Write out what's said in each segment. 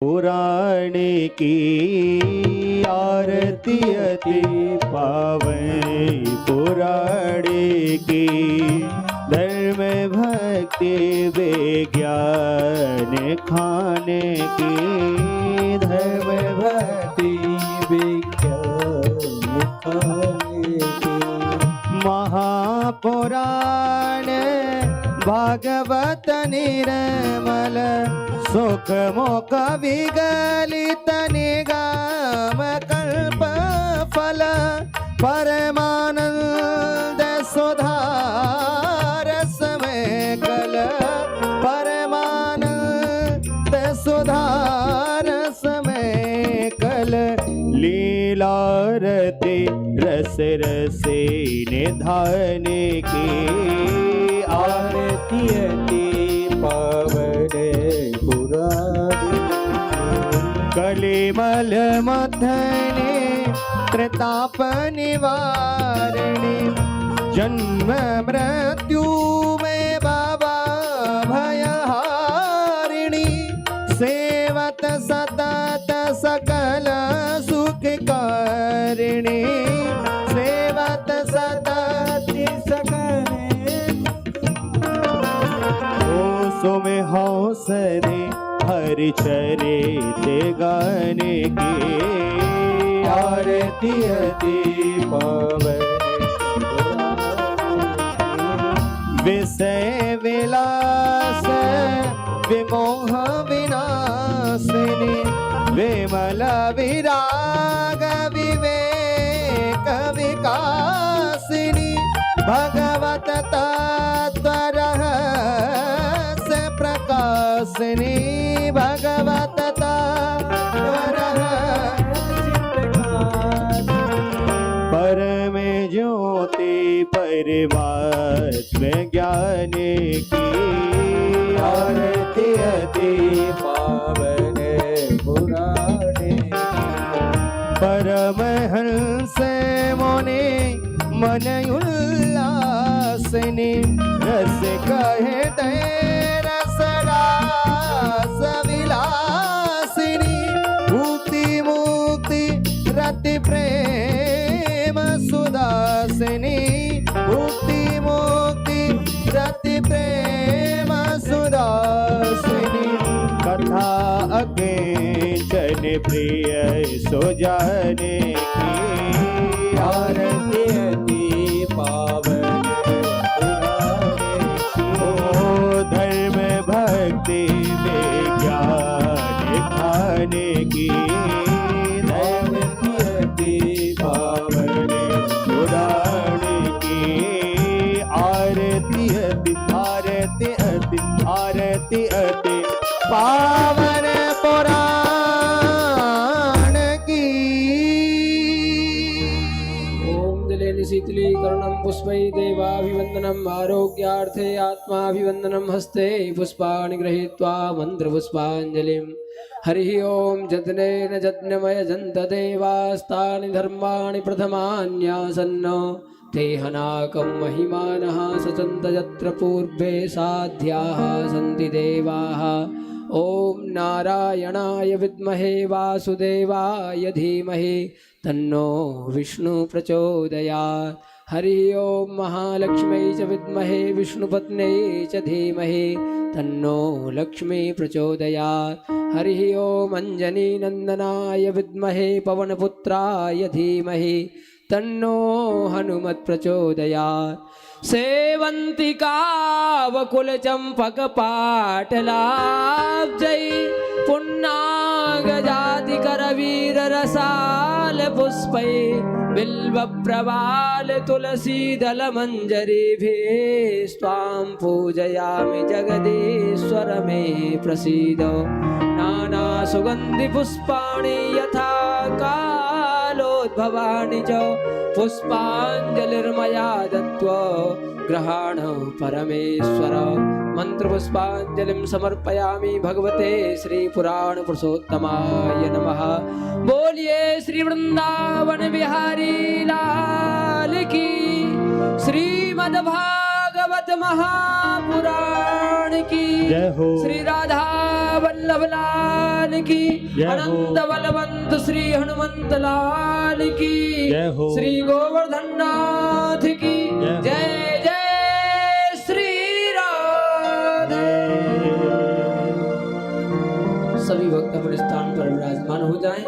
पुराण की आरती अति पावन, पुराण की धर्म भक्ति विज्ञान खाने की, धर्म भक्ति विज्ञान खाने की। महापुराण भागवत निर्मल सुख मोक विगलित निगम कल्प फल, परमानंद सुधार समय कल, परमानंद सुधार समय कल। लीलारती रस रसे निधान की, आरती अति पावन पुराण। कलिमल मथने त्रिताप निवारणे, जन्म मृत्यु में बाबा भयहारिणी। सेवत सतत सकल सुख कारिणी, सेवत सतत सकल सुमे हौसरे हरि चरित गाने की, आरती अति पावन। विषय विलास विमोह विनाशिनी, विमल विराग विवेक विकासिनी। भगवत तत्व रहस्य प्रकाशिनी, भगवत तत्व रहस्य प्रकाशिनी। परम ज्योति परमात्म ज्ञान की, आरती अति पावन पुराण। परमहंस मुनि मन उल्लासिनी, रस कहे ते रसरास विलासिनी। मुक्ति मुक्ति रति प्रेम सुदासिनी, मुक्ति मुक्ति रति प्रेम सुदासिनी। कथा अकिंचन प्रिय सुजाने की, आरती अति पावन पुराण। ओ धर्म भक्ति विज्ञान खाने की, धर्म अति पावन पुराण की। आरती अति आरती अति आरती अति पावन पुराण की। शीतलीकरणं पुष्पै देवाभिवन्दनम्, आरोग्यार्थे आत्माभिवन्दनं, हस्ते पुष्पाणि गृहीत्वा मन्त्रपुष्पाञ्जलिं। हरिः ओं जतनेन जज्ञमयजन्त देवास्तानि धर्माणि प्रथमान्यासन्न, ते हनाकं महिमानः सचन्त यत्र पूर्वे साध्याः सन्ति देवाः। ॐ नारायणाय विद्महे वासुदेवाय धीमहि, तन्नो विष्णु प्रचोदयात्। हरिः ओं महालक्ष्म्यै च विद्महे विष्णुपत्न्यै च धीमहि, तन्नो लक्ष्मी प्रचोदयात्। हरिः ओं अञ्जनीनन्दनाय विद्महे पवनपुत्राय धीमहि, तन्नो हनुमत् प्रचोदयात्। सेवन्तिकावकुलचम्पकपाटलाब्जै, पुन्नागजातिकरवीररसाल पुष्पै, बिल्वप्रवाल तुलसीदलमञ्जरीभिः, स्वां पूजयामि जगदीश्वर मे प्रसीद। नानासुगन्धिपुष्पाणि यथा कालोद्भवानि च, पुष्पाञ्जलिर्मया दत्त्वा गृहाण परमेश्वर। मंत्रपुष्पाञ्जलिं समर्पयामि भगवते श्री पुराण पुरुषोत्तमाय नमः। बोलिए श्री वृंदावन बिहारी लाल की, श्रीमद्भागवत महापुराण की, श्री राधा वल्लभ लाल की, जय हो। अनंत बलवंत श्री हनुमंत लाल की, जय हो। श्री गोवर्धन नाथ की जय हो। जय जय श्री राधे। सभी भक्त अपने स्थान पर विराजमान हो जाएं।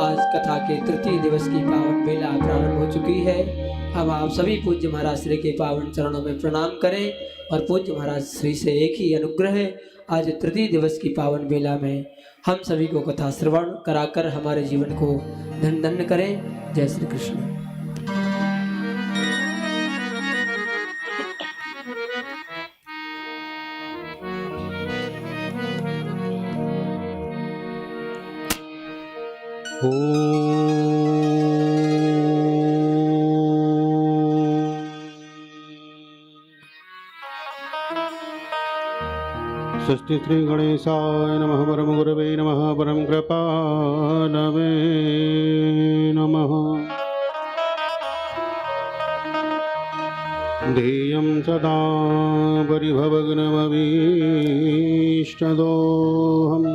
आज कथा के तृतीय दिवस की पावन बेला प्रारंभ हो चुकी है। अब आप सभी पूज्य महाराज श्री के पावन चरणों में प्रणाम करें और पूज्य महाराज श्री से एक ही अनुग्रह है, आज तृतीय दिवस की पावन बेला में हम सभी को कथा श्रवण कराकर हमारे जीवन को धन धन्य करें। जय श्री कृष्ण। स्वस्ति श्री गणेशाय नमः। परम गुरवे नमः। परम कृपालवे नमः। ध्येयं सदा परिभवग्नमभीष्टदोहम्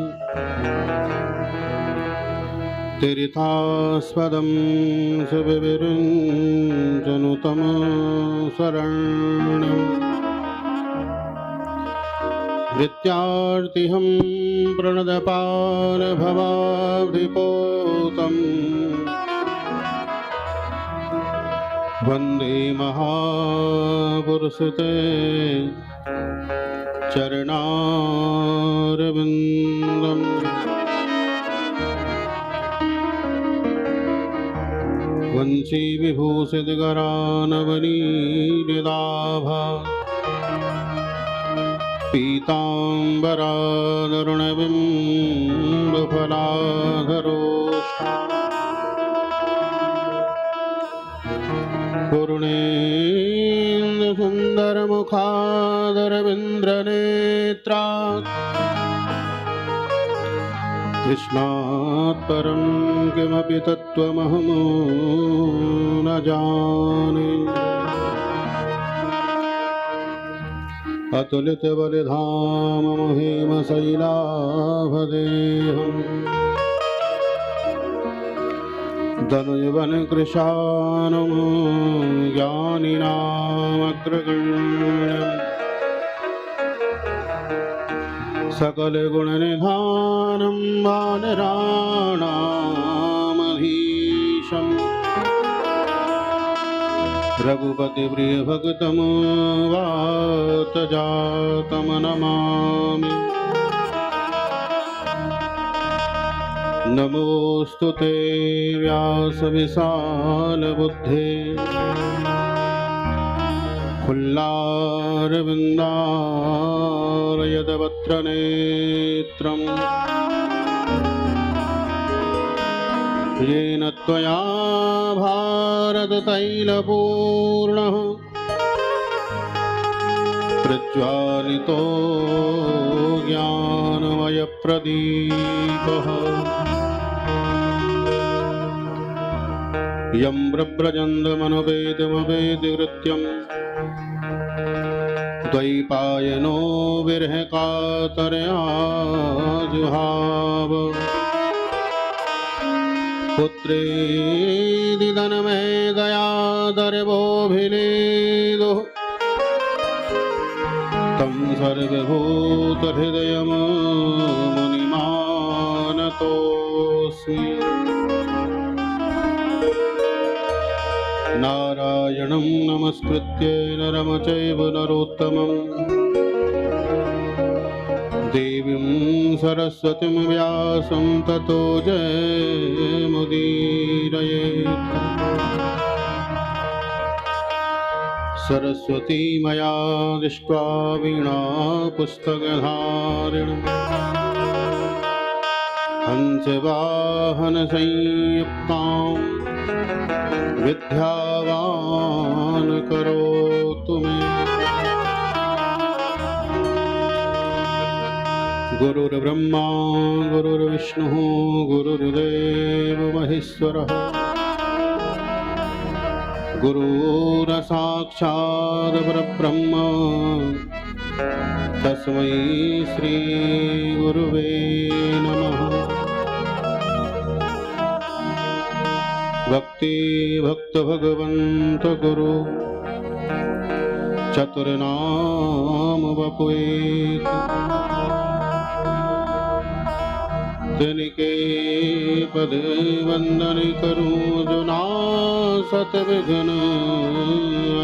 तीर्थास्पदं सुविविरञ्जनुतम शरण्यम् वृत्यार्तिहं प्रणतपालभवाब्धिपोतम् वन्दे महापुरुषते चरणारविन्दम्। वंशी विभूषितकरानवनीनिदाभा पीताम्बरादरुणबिम्बफलाधरोष्ठ पूर्णेन्दुसुन्दरमुखादरविन्द्रनेत्रा कृष्णात् परं किमपि तत्त्वमहं न जाने। अतुलितबलिधाम महिमशैलाभदेहम् धनुजवनकृशानं ज्ञानिनामग्रगण्यम् सकलगुणनिधानं वानराणामधीशम् रघुपतिप्रियभक्तं वातजातं नमामि। नमोऽस्तु ते व्यासविशालबुद्धे फुल्लारविन्दारयदवक्त्रनेत्रम् येन त्वया भारततैलपूर्णः प्रज्वालितो ज्ञानमयप्रदीपः यं ब्रव्रजन्दमनुपेतमपेतकृत्यम् द्वैपायनो विरहकातरया जुहाव पुत्रेदि धनमेदयादर्वोऽभिनेदुः तं सर्वभूतहृदयं मुनिमानतोऽस्मि। नारायणं नमस्कृत्य नरं चैव नरोत्तमम् देवीं सरस्वतीं व्यासं ततो जयमुदीरयेत्। सरस्वती मया दृष्ट्वा वीणा पुस्तकधारिणम् हंसवाहनसंयुक्तां विद्यावान् करोतु मे। गुरुर्ब्रह्मा गुरुर्विष्णुः गुरुर्देवो महेश्वरः गुरुर्साक्षात् परब्रह्म तस्मै श्री गुरुवे नमः। भक्ति भक्त भगवंत गुरु चतुर्नाम बपुएक, तिनके पद वंदन करूं जो नासत विघ्न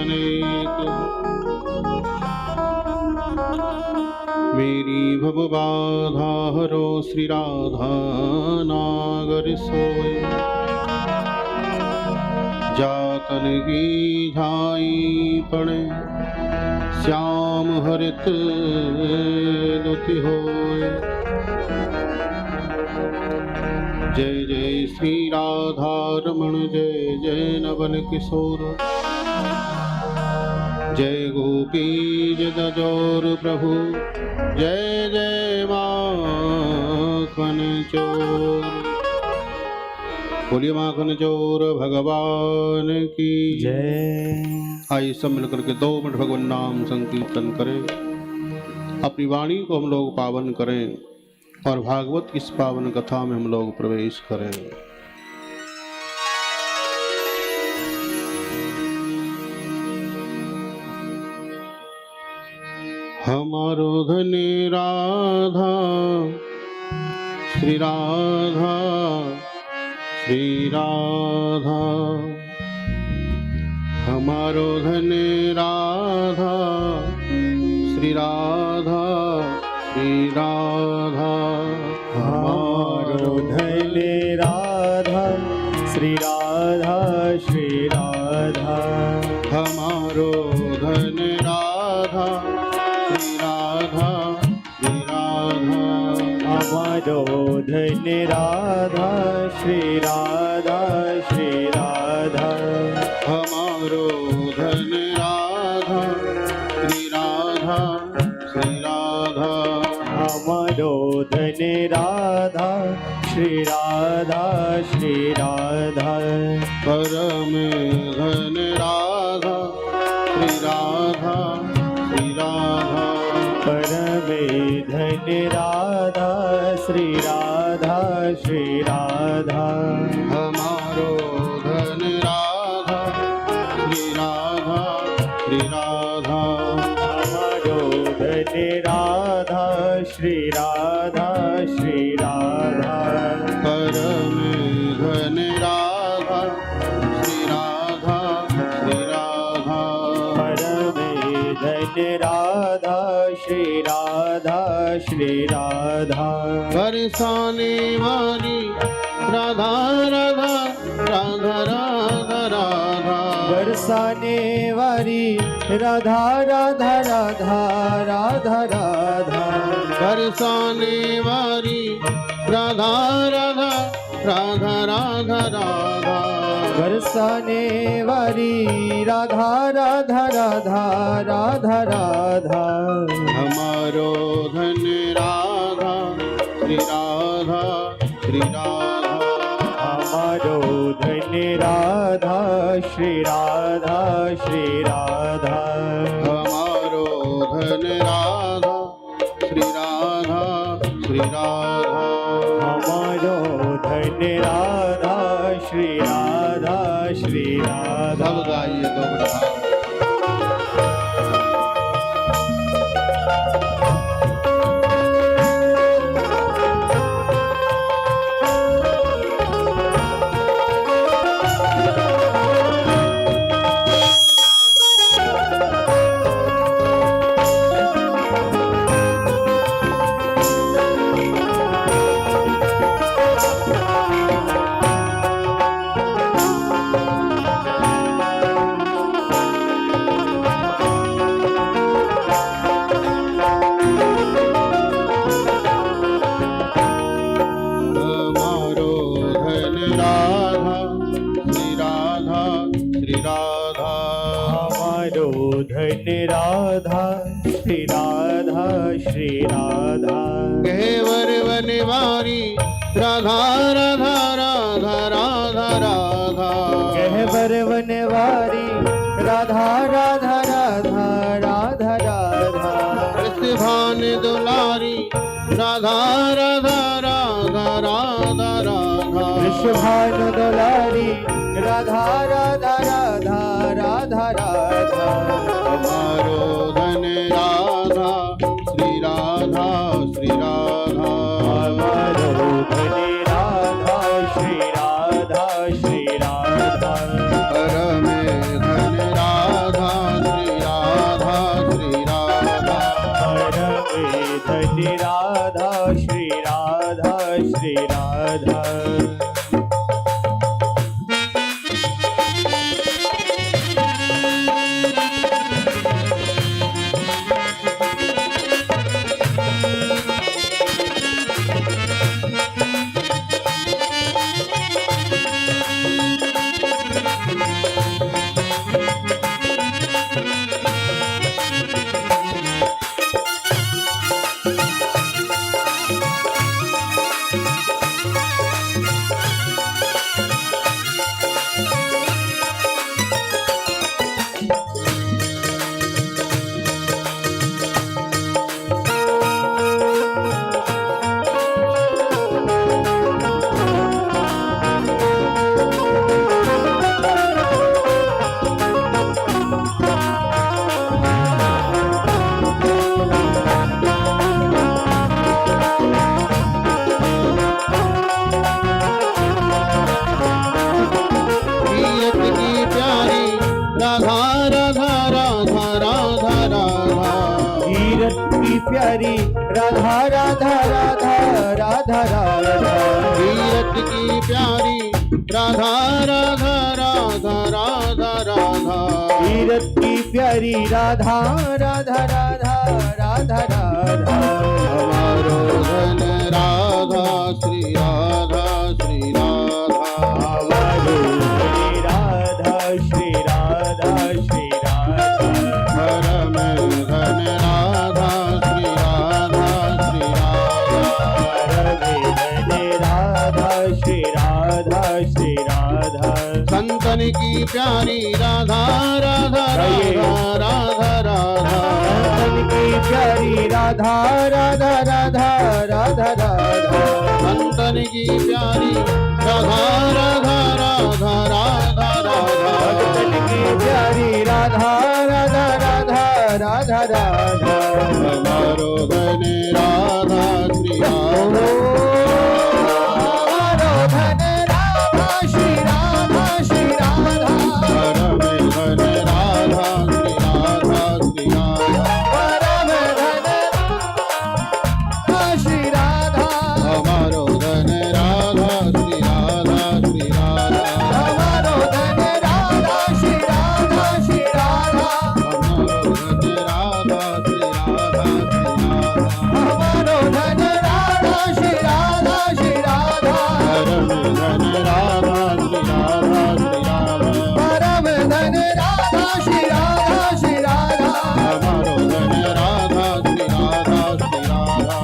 अनेक। मेरी भव बाधा हरो श्री राधा नागर सोय, जातन की झाई पड़े श्याम हरित दुति होय। जय जय श्री राधा रमण जय जय नवन किशोर, जय गोपी जगजोर प्रभु जय जय माखन चोर। बोलिए माखन चोर भगवान की जय। आइए सब मिलकर के 2 मिनट भगवान नाम संकीर्तन करें, अपनी वाणी को हम लोग पावन करें और भागवत की इस पावन कथा में हम लोग प्रवेश करें। हमारो धन राधा श्री राधा श्री राधा, हमारो धन राधा श्री राधा श्री राधा, हमारो धन राधा श्री राधा श्री राधा, हमारो धन राधा श्री राधा श्री राधा, हमारो धन राधा श्री राधा श्री राधा, हमारो धन राधा श्री राधा श्री राधा, हमारो धन राधा श्री राधा श्री राधा, परम धन राधा श्री राधा श्री राधा, परम धन राधा श्री राधा श्री राधा, हमारो धन राधा श्री राधा श्री राधा, हमारो धन राधा श्री राधा श्री राधा, परम धन राधा श्री राधा श्री राधा, परम धन राधा श्री राधा श्री राधा, बरसाने वाली राधा राधा राधा राधा राधा, बरसाने वाली राधा राधा राधा राधा राधा, बरसाने वाली राधा राधा राधा राधा राधा, बरसाने वाली राधा राधा राधा राधा राधा, हमारो धन राधा श्री राधा श्री राधा, हमारो धन राधा श्री राधा श्री राधा, हमारो धन राधा श्री राधा श्री राधा, हमारो धन राधा श्री राधा श्री राधा। सब गाइए 2 मिनट। धन राधा श्री राधा श्री राधा। कहवर वनवारी राधा राधा राधा राधा राधा। कहवर वनवारी राधा राधा राधा राधा राधा। राधा राधा वृषभानु दुलारी राधा राधा राधा राधा राधा हमारो धन राधा श्री राधा श्री राधा हमारो धनी राधा श्री राधा श्री राधा परम धन राधा श्री राधा श्री राधा परमे धनी राधा श्री राधा श्री राधा कीरत की प्यारी राधा राधा राधा राधा राधा कीरत की प्यारी राधा राधा राधा राधा राधा कीरत की प्यारी राधा राधा राधा राधा राधा कीरत की प्यारी राधा राधा राधा राधा राधा हमारो धन राधा श्री राधा श्री राधा हमारो धनी राधा श्री राधा श्री राधा परम धन राधा श्री राधा श्री राधा परमे धनी राधा श्री राधा श्री राधा संतन की प्यारी राधा राधा राधा राधा राधा संतन की प्यारी राधा राधा राधा राधा राधा संतन की प्यारी राधा राधा राधा राधा राधा भक्तन की प्यारी राधा राधा राधा राधा राधा हमारो धन राधा श्री राधा हमारो धन राधा श्री राधा श्री राधा परम धन राधा श्री राधा श्री राधा परम धन राधा श्री राधा हमारो धन राधा श्री राधा श्री राधा हमारो धन राधा श्री राधा श्री राधा हमारो धन राधा श्री राधा श्री राधा हमारो धन राधा श्री राधा श्री राधा परम धन राधा श्री राधा श्री राधा परम धन राधा श्री राधा श्री राधा हमारो धन राधा श्री राधा श्री राधा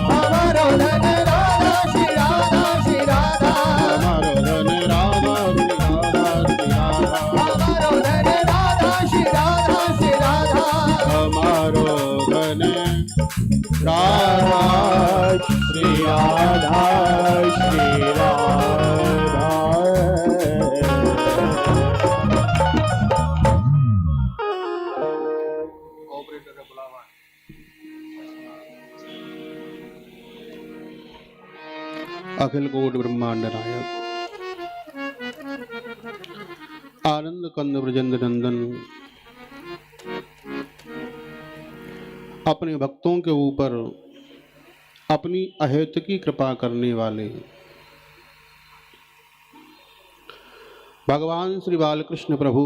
हमारो धन राधा श्री राधा श्री राधा हमारो धन राधा श्री राधा श्री राधा हमारो धन राधा श्री राधा श्री राधा हमारो धन राधा श्री राधा श्री राधा अखिल कोटि ब्रह्मांड नायक आनंद कंद ब्रजेंद्र नंदन अपने भक्तों के ऊपर अपनी अहेतुकी कृपा करने वाले भगवान श्री बालकृष्ण प्रभु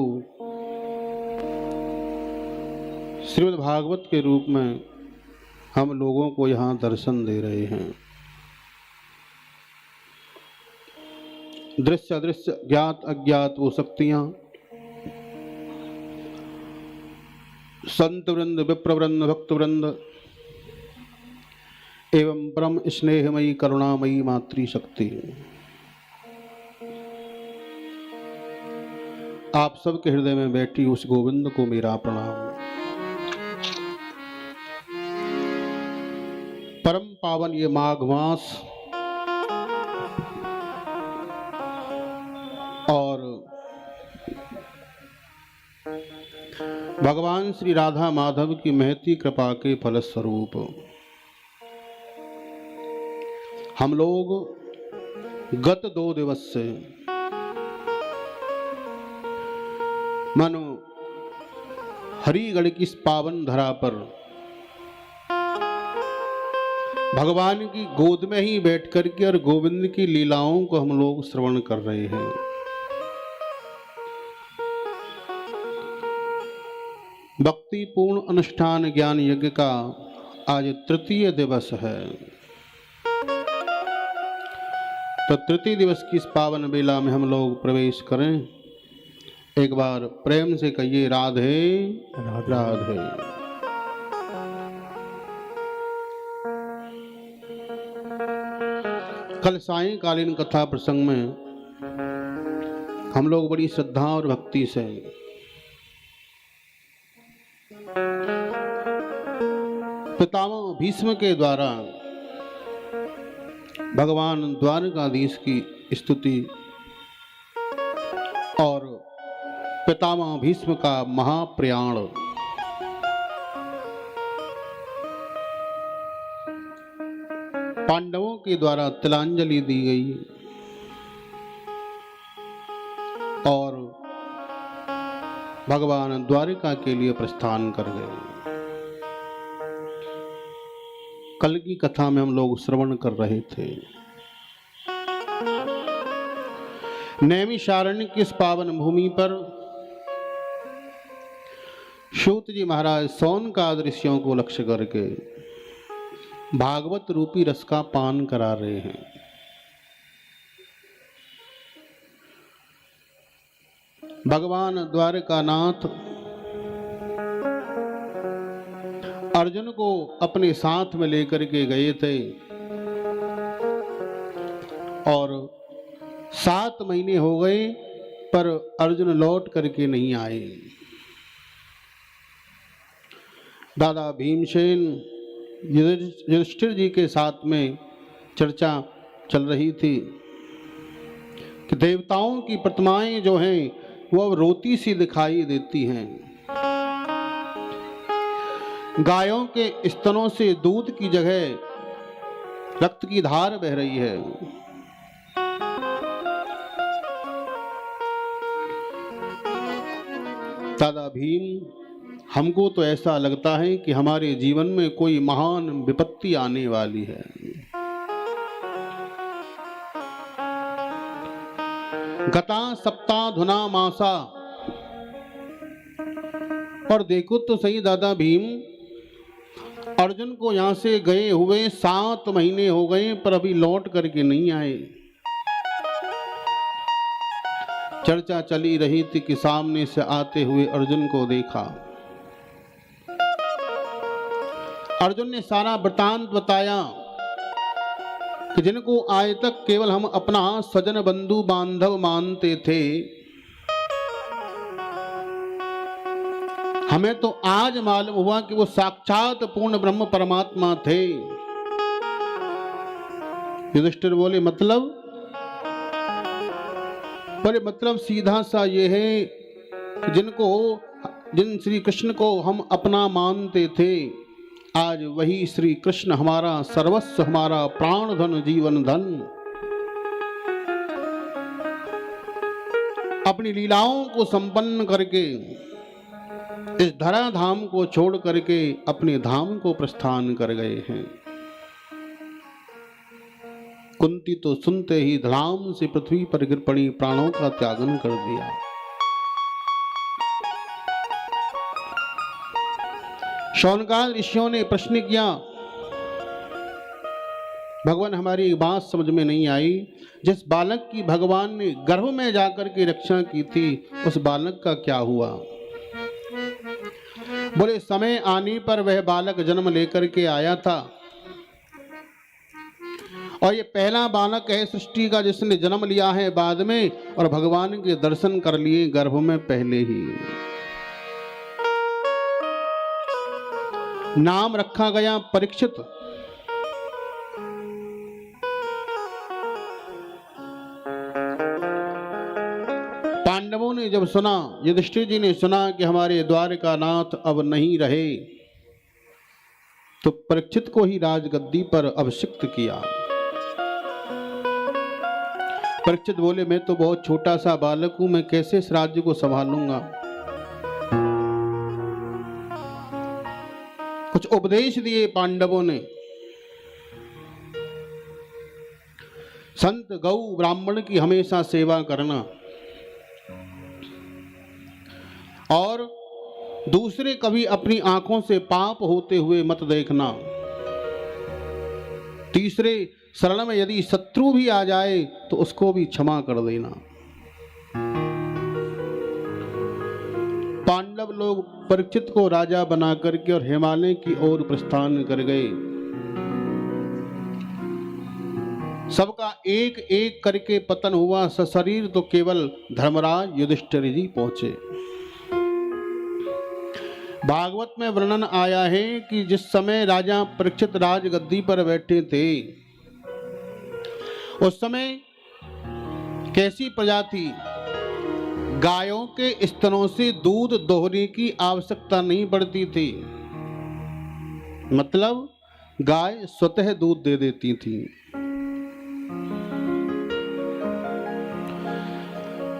श्रीमद् भागवत के रूप में हम लोगों को यहाँ दर्शन दे रहे हैं। दृश्य अदृश्य ज्ञात अज्ञात वो शक्तियाँ संत वृंद विप्र वृंद भक्त वृंद एवं परम स्नेहमयी करुणामयी मातृ शक्ति आप सबके हृदय में बैठी उस गोविंद को मेरा प्रणाम। परम पावन ये माघ मास भगवान श्री राधा माधव की महती कृपा के फलस्वरूप हम लोग गत 2 दिवस से मानो हरिगढ़ की इस पावन धरा पर भगवान की गोद में ही बैठ कर के और गोविंद की लीलाओं को हम लोग श्रवण कर रहे हैं। भक्तिपूर्ण अनुष्ठान ज्ञान यज्ञ का आज 3य दिवस है। तो 3य दिवस की इस पावन बेला में हम लोग प्रवेश करें। एक बार प्रेम से कहिए राधे राधे, राधे। कल सायंकालीन कथा प्रसंग में हम लोग बड़ी श्रद्धा और भक्ति से पितामह भीष्म के द्वारा भगवान द्वारकाधीश की स्तुति और पितामह भीष्म का महाप्रयाण पांडवों के द्वारा तिलांजलि दी गई और भगवान द्वारिका के लिए प्रस्थान कर गए। कल की कथा में हम लोग श्रवण कर रहे थे। नैमिषारण्य की इस पावन भूमि पर सूत जी महाराज सौनकादि ऋषियों को लक्ष्य करके भागवत रूपी रस का पान करा रहे हैं। भगवान द्वारकानाथ अर्जुन को अपने साथ में लेकर के गए थे और 7 महीने हो गए पर अर्जुन लौट करके नहीं आए। दादा भीमसेन युधिष्ठिर जी के साथ में चर्चा चल रही थी कि देवताओं की प्रतिमाएं जो हैं वो अब रोती सी दिखाई देती हैं। गायों के स्तनों से दूध की जगह रक्त की धार बह रही है। दादा भीम, हमको तो ऐसा लगता है कि हमारे जीवन में कोई महान विपत्ति आने वाली है। गता सप्ताधुना मासा, और देखो तो सही दादा भीम, अर्जुन को यहां से गए हुए 7 महीने हो गए पर अभी लौट करके नहीं आए। चर्चा चली रही थी कि सामने से आते हुए अर्जुन को देखा। अर्जुन ने सारा वृतांत बताया कि जिनको आज तक केवल हम अपना स्वजन बंधु बांधव मानते थे, हमें तो आज मालूम हुआ कि वो साक्षात पूर्ण ब्रह्म परमात्मा थे। युधिष्ठिर बोले मतलब? पर मतलब सीधा सा ये है कि जिन श्री कृष्ण को हम अपना मानते थे, आज वही श्री कृष्ण हमारा सर्वस्व, हमारा प्राण धन जीवन धन, अपनी लीलाओं को संपन्न करके इस धरा धाम को छोड़ करके अपने धाम को प्रस्थान कर गए हैं। कुंती तो सुनते ही धड़ाम से पृथ्वी पर गिर पड़ी, प्राणों का त्यागन कर दिया। शौनकादि ऋषियों ने प्रश्न किया, भगवान हमारी एक बात समझ में नहीं आई, जिस बालक की भगवान ने गर्भ में जाकर के रक्षा की थी उस बालक का क्या हुआ? बोले समय आने पर वह बालक जन्म लेकर के आया था और ये पहला बालक है सृष्टि का जिसने जन्म लिया है बाद में, और भगवान के दर्शन कर लिए गर्भ में पहले ही। नाम रखा गया परीक्षित। पांडवों ने जब सुना, युधिष्ठिर जी ने सुना कि हमारे द्वारका नाथ अब नहीं रहे, तो परीक्षित को ही राजगद्दी पर अभिषिक्त किया। परीक्षित बोले, मैं तो बहुत छोटा सा बालक हूं, मैं कैसे इस राज्य को संभालूंगा। कुछ उपदेश दिए पांडवों ने। संत गौ ब्राह्मण की हमेशा सेवा करना और दूसरे कभी अपनी आंखों से पाप होते हुए मत देखना। तीसरे, शरण में यदि शत्रु भी आ जाए तो उसको भी क्षमा कर देना। पांडव लोग परीक्षित को राजा बना करके और हिमालय की ओर प्रस्थान कर गए। सबका एक एक करके पतन हुआ, सशरीर तो केवल धर्मराज युधिष्ठिर जी पहुंचे। भागवत में वर्णन आया है कि जिस समय राजा परीक्षित राजगद्दी पर बैठे थे, उस समय कैसी प्रजा थी? गायों के स्तनों से दूध दोहने की आवश्यकता नहीं पड़ती थी। मतलब गाय स्वतः दूध दे देती थी।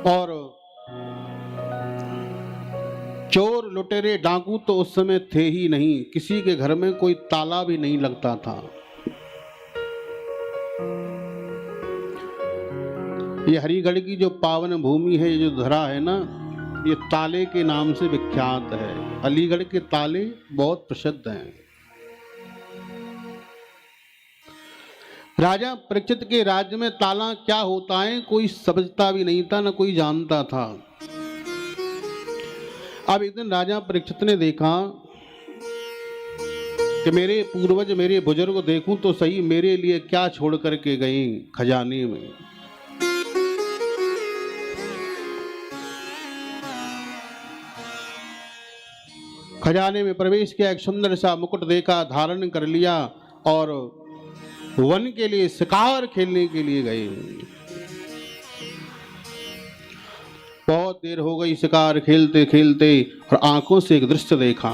और चोर लुटेरे डाकू तो उस समय थे ही नहीं, किसी के घर में कोई ताला भी नहीं लगता था। ये हरिगढ़ की जो पावन भूमि है, ये जो धरा है ना, ये ताले के नाम से विख्यात है। अलीगढ़ के ताले बहुत प्रसिद्ध हैं। राजा परीक्षित के राज्य में ताला क्या होता है कोई समझता भी नहीं था, न कोई जानता था। अब एक दिन राजा परीक्षित ने देखा कि मेरे पूर्वज, मेरे बुजुर्ग देखूं तो सही, मेरे लिए क्या छोड़ करके गए खजाने में। खजाने में प्रवेश किया, एक सुंदर सा मुकुट देखा, धारण कर लिया और वन के लिए शिकार खेलने के लिए गए। बहुत देर हो गई शिकार खेलते खेलते और आंखों से एक दृश्य देखा।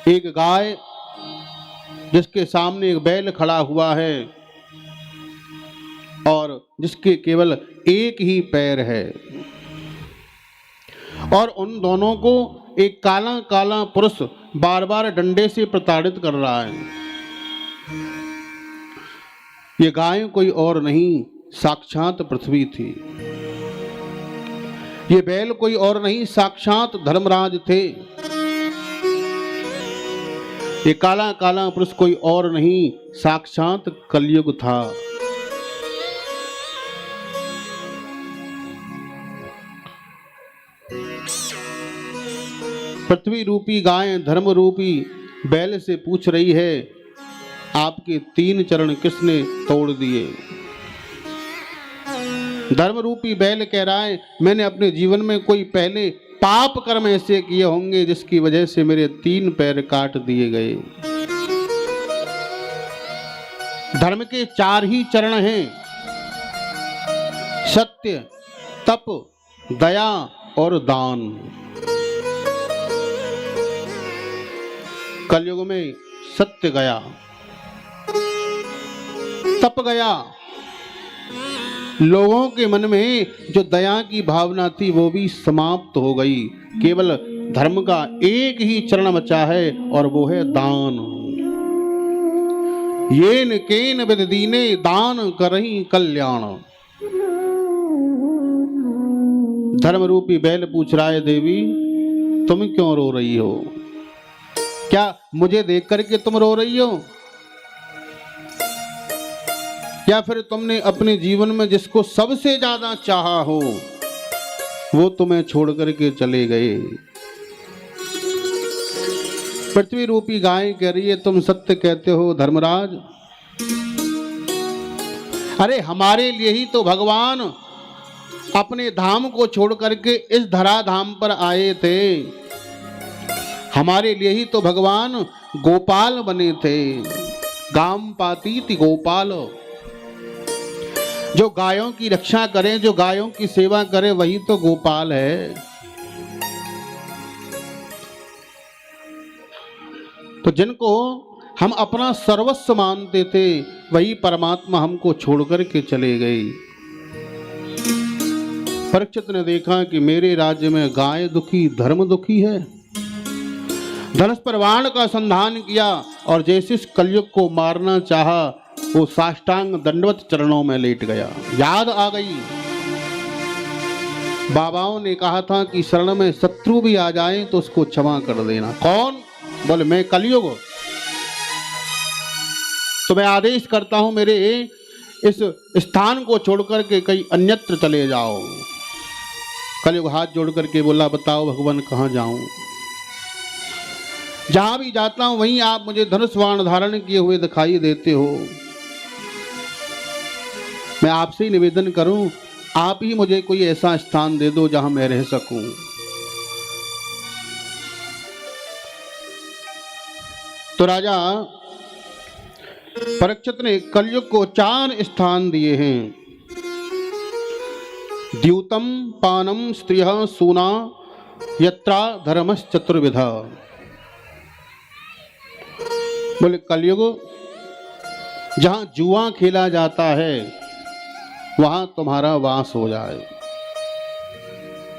एक गाय जिसके सामने एक बैल खड़ा हुआ है और जिसके केवल एक ही पैर है, और उन दोनों को एक काला काला पुरुष बार बार डंडे से प्रताड़ित कर रहा है। ये गाय कोई और नहीं, साक्षात पृथ्वी थी। ये बैल कोई और नहीं, साक्षात धर्मराज थे। ये काला काला पुरुष कोई और नहीं, साक्षात कलयुग था। पृथ्वी रूपी गाय धर्म रूपी बैल से पूछ रही है, आपके 3 चरण किसने तोड़ दिए? धर्म रूपी बैल कह रहा है, मैंने अपने जीवन में कोई पहले पाप कर्म ऐसे किए होंगे जिसकी वजह से मेरे 3 पैर काट दिए गए। धर्म के 4 ही चरण हैं, सत्य, तप, दया और दान। कलयुग में सत्य गया, तप गया, लोगों के मन में जो दया की भावना थी वो भी समाप्त हो गई। केवल धर्म का एक ही चरण बचा है और वो है दान। येन केन विद दीने दान करहि कल्याण। धर्म रूपी बैल पूछ रहा है, देवी तुम क्यों रो रही हो? क्या मुझे देख करके तुम रो रही हो, या फिर तुमने अपने जीवन में जिसको सबसे ज्यादा चाहा हो वो तुम्हें छोड़ करके चले गए? पृथ्वी रूपी गाय कह रही है, तुम सत्य कहते हो धर्मराज। अरे हमारे लिए ही तो भगवान अपने धाम को छोड़ करके इस धरा धाम पर आए थे। हमारे लिए ही तो भगवान गोपाल बने थे। गाम पातीति गोपाल। जो गायों की रक्षा करे, जो गायों की सेवा करे, वही तो गोपाल है। तो जिनको हम अपना सर्वस्व मानते थे, वही परमात्मा हमको छोड़कर के चले गए। परीक्षित ने देखा कि मेरे राज्य में गाय दुखी, धर्म दुखी है। धनुष पर बाण का संधान किया और जैसे इस कलयुग को मारना चाहा, वो साष्टांग दंडवत चरणों में लेट गया। याद आ गई, बाबाओं ने कहा था कि शरण में शत्रु भी आ जाए तो उसको क्षमा कर देना। कौन? बोले मैं कलयुग। तो मैं आदेश करता हूं, मेरे इस स्थान को छोड़कर के कहीं अन्यत्र चले जाओ। कलयुग हाथ जोड़ करके बोला, बताओ भगवान कहाँ जाऊं? जहां भी जाता हूं वहीं आप मुझे धनुष बाण धारण किए हुए दिखाई देते हो। मैं आपसे ही निवेदन करूं, आप ही मुझे कोई ऐसा स्थान दे दो जहां मैं रह सकूं। तो राजा परीक्षित ने कलयुग को 4 स्थान दिए हैं। द्यूतम पानम स्त्रियः सूना यत्रा धर्मश्चतुर्विधा। बोले कलयुग जहां जुआ खेला जाता है वहां तुम्हारा वास हो जाए।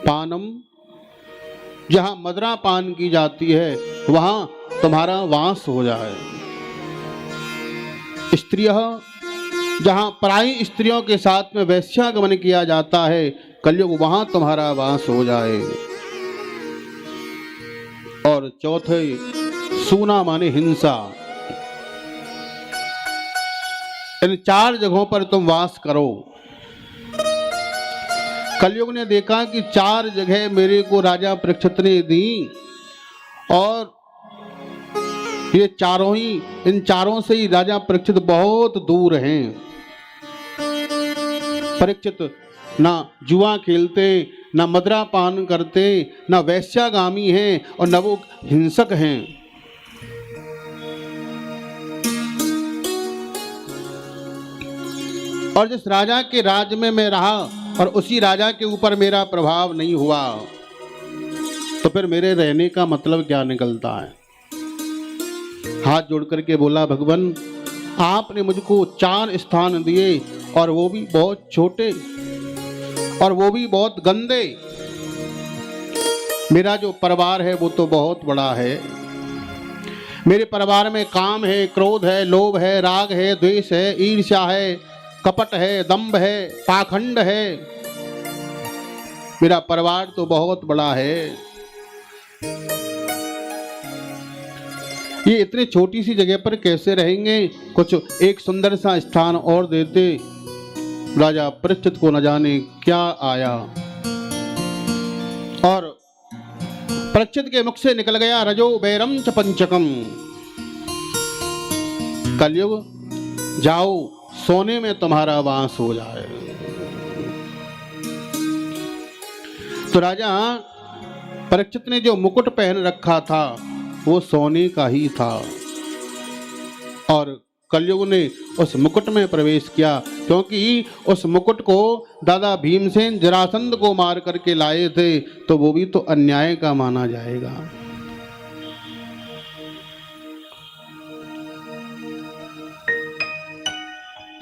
पानम जहां मदरा पान की जाती है वहां तुम्हारा वास हो जाए। स्त्रियः जहां पराई स्त्रियों के साथ में वैश्यागमन किया जाता है, कलयुग वहां तुम्हारा वास हो जाए। और चौथे सूना माने हिंसा। इन 4 जगहों पर तुम वास करो। कलयुग ने देखा कि 4 जगह मेरे को राजा परीक्षित ने दी और ये चारों ही, इन चारों से ही राजा परीक्षित बहुत दूर हैं। परीक्षित ना जुआ खेलते, ना मदरा पान करते, ना वैश्यागामी हैं और न वो हिंसक हैं। और जिस राजा के राज में मैं रहा और उसी राजा के ऊपर मेरा प्रभाव नहीं हुआ, तो फिर मेरे रहने का मतलब क्या निकलता है? हाथ जोड़ करके बोला, भगवान आपने मुझको 4 स्थान दिए और वो भी बहुत छोटे और वो भी बहुत गंदे। मेरा जो परिवार है वो तो बहुत बड़ा है। मेरे परिवार में काम है, क्रोध है, लोभ है, राग है, द्वेष है, ईर्ष्या है, कपट है, दंभ है, पाखंड है। मेरा परिवार तो बहुत बड़ा है। ये इतने छोटी सी जगह पर कैसे रहेंगे? कुछ एक सुंदर सा स्थान और देते। राजा परीक्षित को न जाने क्या आया और परीक्षित के मुख से निकल गया, रजो बैरम च पंचकम। कलयुग जाओ, सोने में तुम्हारा वास हो जाए। तो राजा परीक्षित ने जो मुकुट पहन रखा था वो सोने का ही था और कलयुग ने उस मुकुट में प्रवेश किया, क्योंकि उस मुकुट को दादा भीमसेन जरासंध को मार करके लाए थे, तो वो भी तो अन्याय का माना जाएगा।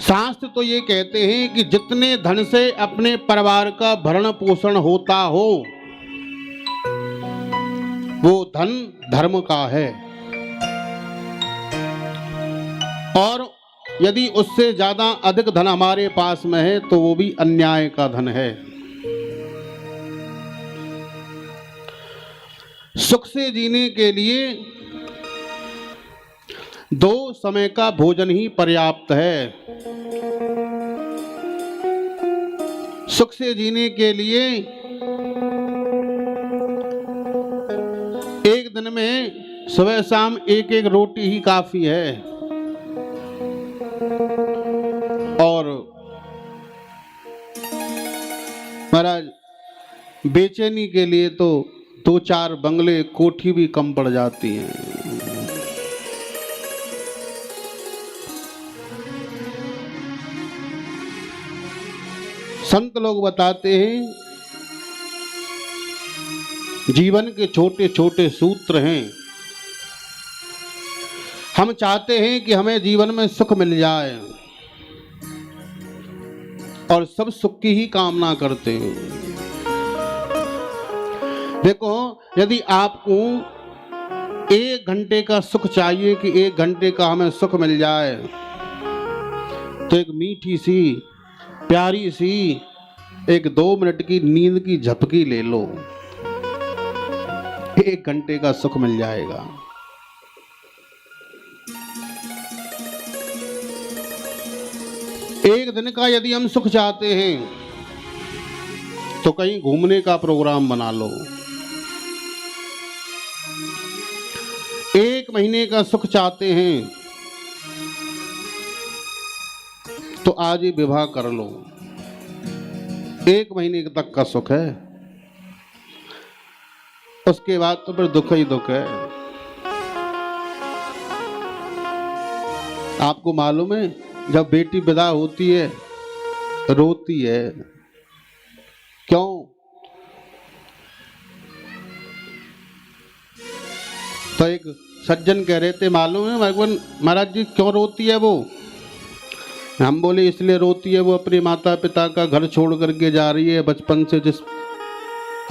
शास्त्र तो ये कहते हैं कि जितने धन से अपने परिवार का भरण पोषण होता हो वो धन धर्म का है, और यदि उससे ज्यादा अधिक धन हमारे पास में है तो वो भी अन्याय का धन है। सुख से जीने के लिए 2 समय का भोजन ही पर्याप्त है। सुख से जीने के लिए एक दिन में सुबह शाम 1-1 रोटी ही काफी है। और महाराज बेचैनी के लिए तो 2-4 बंगले कोठी भी कम पड़ जाती हैं। संत लोग बताते हैं जीवन के छोटे छोटे सूत्र हैं। हम चाहते हैं कि हमें जीवन में सुख मिल जाए और सब सुख की ही कामना करते हैं। देखो, यदि आपको 1 घंटे का सुख चाहिए कि 1 घंटे का हमें सुख मिल जाए, तो एक मीठी सी प्यारी सी 1-2 मिनट की नींद की झपकी ले लो, 1 घंटे का सुख मिल जाएगा। एक दिन का यदि हम सुख चाहते हैं तो कहीं घूमने का प्रोग्राम बना लो। 1 महीने का सुख चाहते हैं तो आज ही विवाह कर लो, 1 महीने तक का सुख है, उसके बाद तो फिर दुख ही दुख है। आपको मालूम है, जब बेटी विदा होती है रोती है, क्यों? तो एक सज्जन कह रहे थे, मालूम है महाराज जी क्यों रोती है वो? हम बोले इसलिए रोती है, वो अपने माता पिता का घर छोड़ करके जा रही है। बचपन से जिस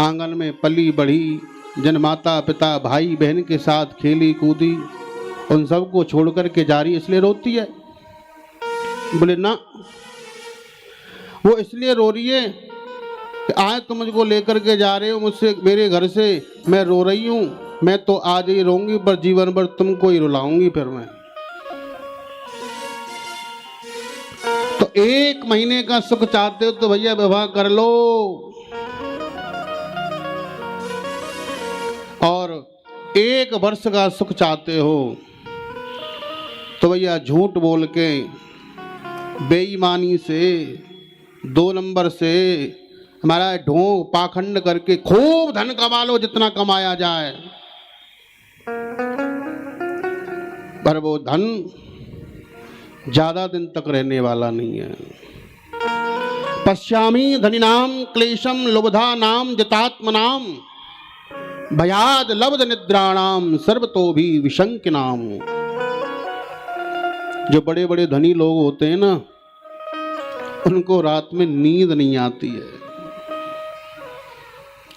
आंगन में पली बढ़ी, जिन माता पिता भाई बहन के साथ खेली कूदी, उन सबको छोड़ करके जा रही है, इसलिए रोती है। बोले ना, वो इसलिए रो रही है कि आज तुम मुझको लेकर के जा रहे हो मुझसे, मेरे घर से, मैं रो रही हूँ, मैं तो आज ही रोऊंगी पर जीवन भर तुमको ही रुलाऊंगी फिर मैं। तो 1 महीने का सुख चाहते हो तो भैया विवाह कर लो, और 1 वर्ष का सुख चाहते हो तो भैया झूठ बोल के, बेईमानी से, 2 नंबर से, हमारा ढोंग पाखंड करके खूब धन कमा लो, जितना कमाया जाए, पर वो धन ज्यादा दिन तक रहने वाला नहीं है। पश्यामि धनिनाम क्लेशम लुब्धा नाम जितात्मनाम भयाद लब्ध निद्राणाम सर्वतो भी विशंक नाम। जो बड़े बड़े धनी लोग होते हैं ना, उनको रात में नींद नहीं आती है,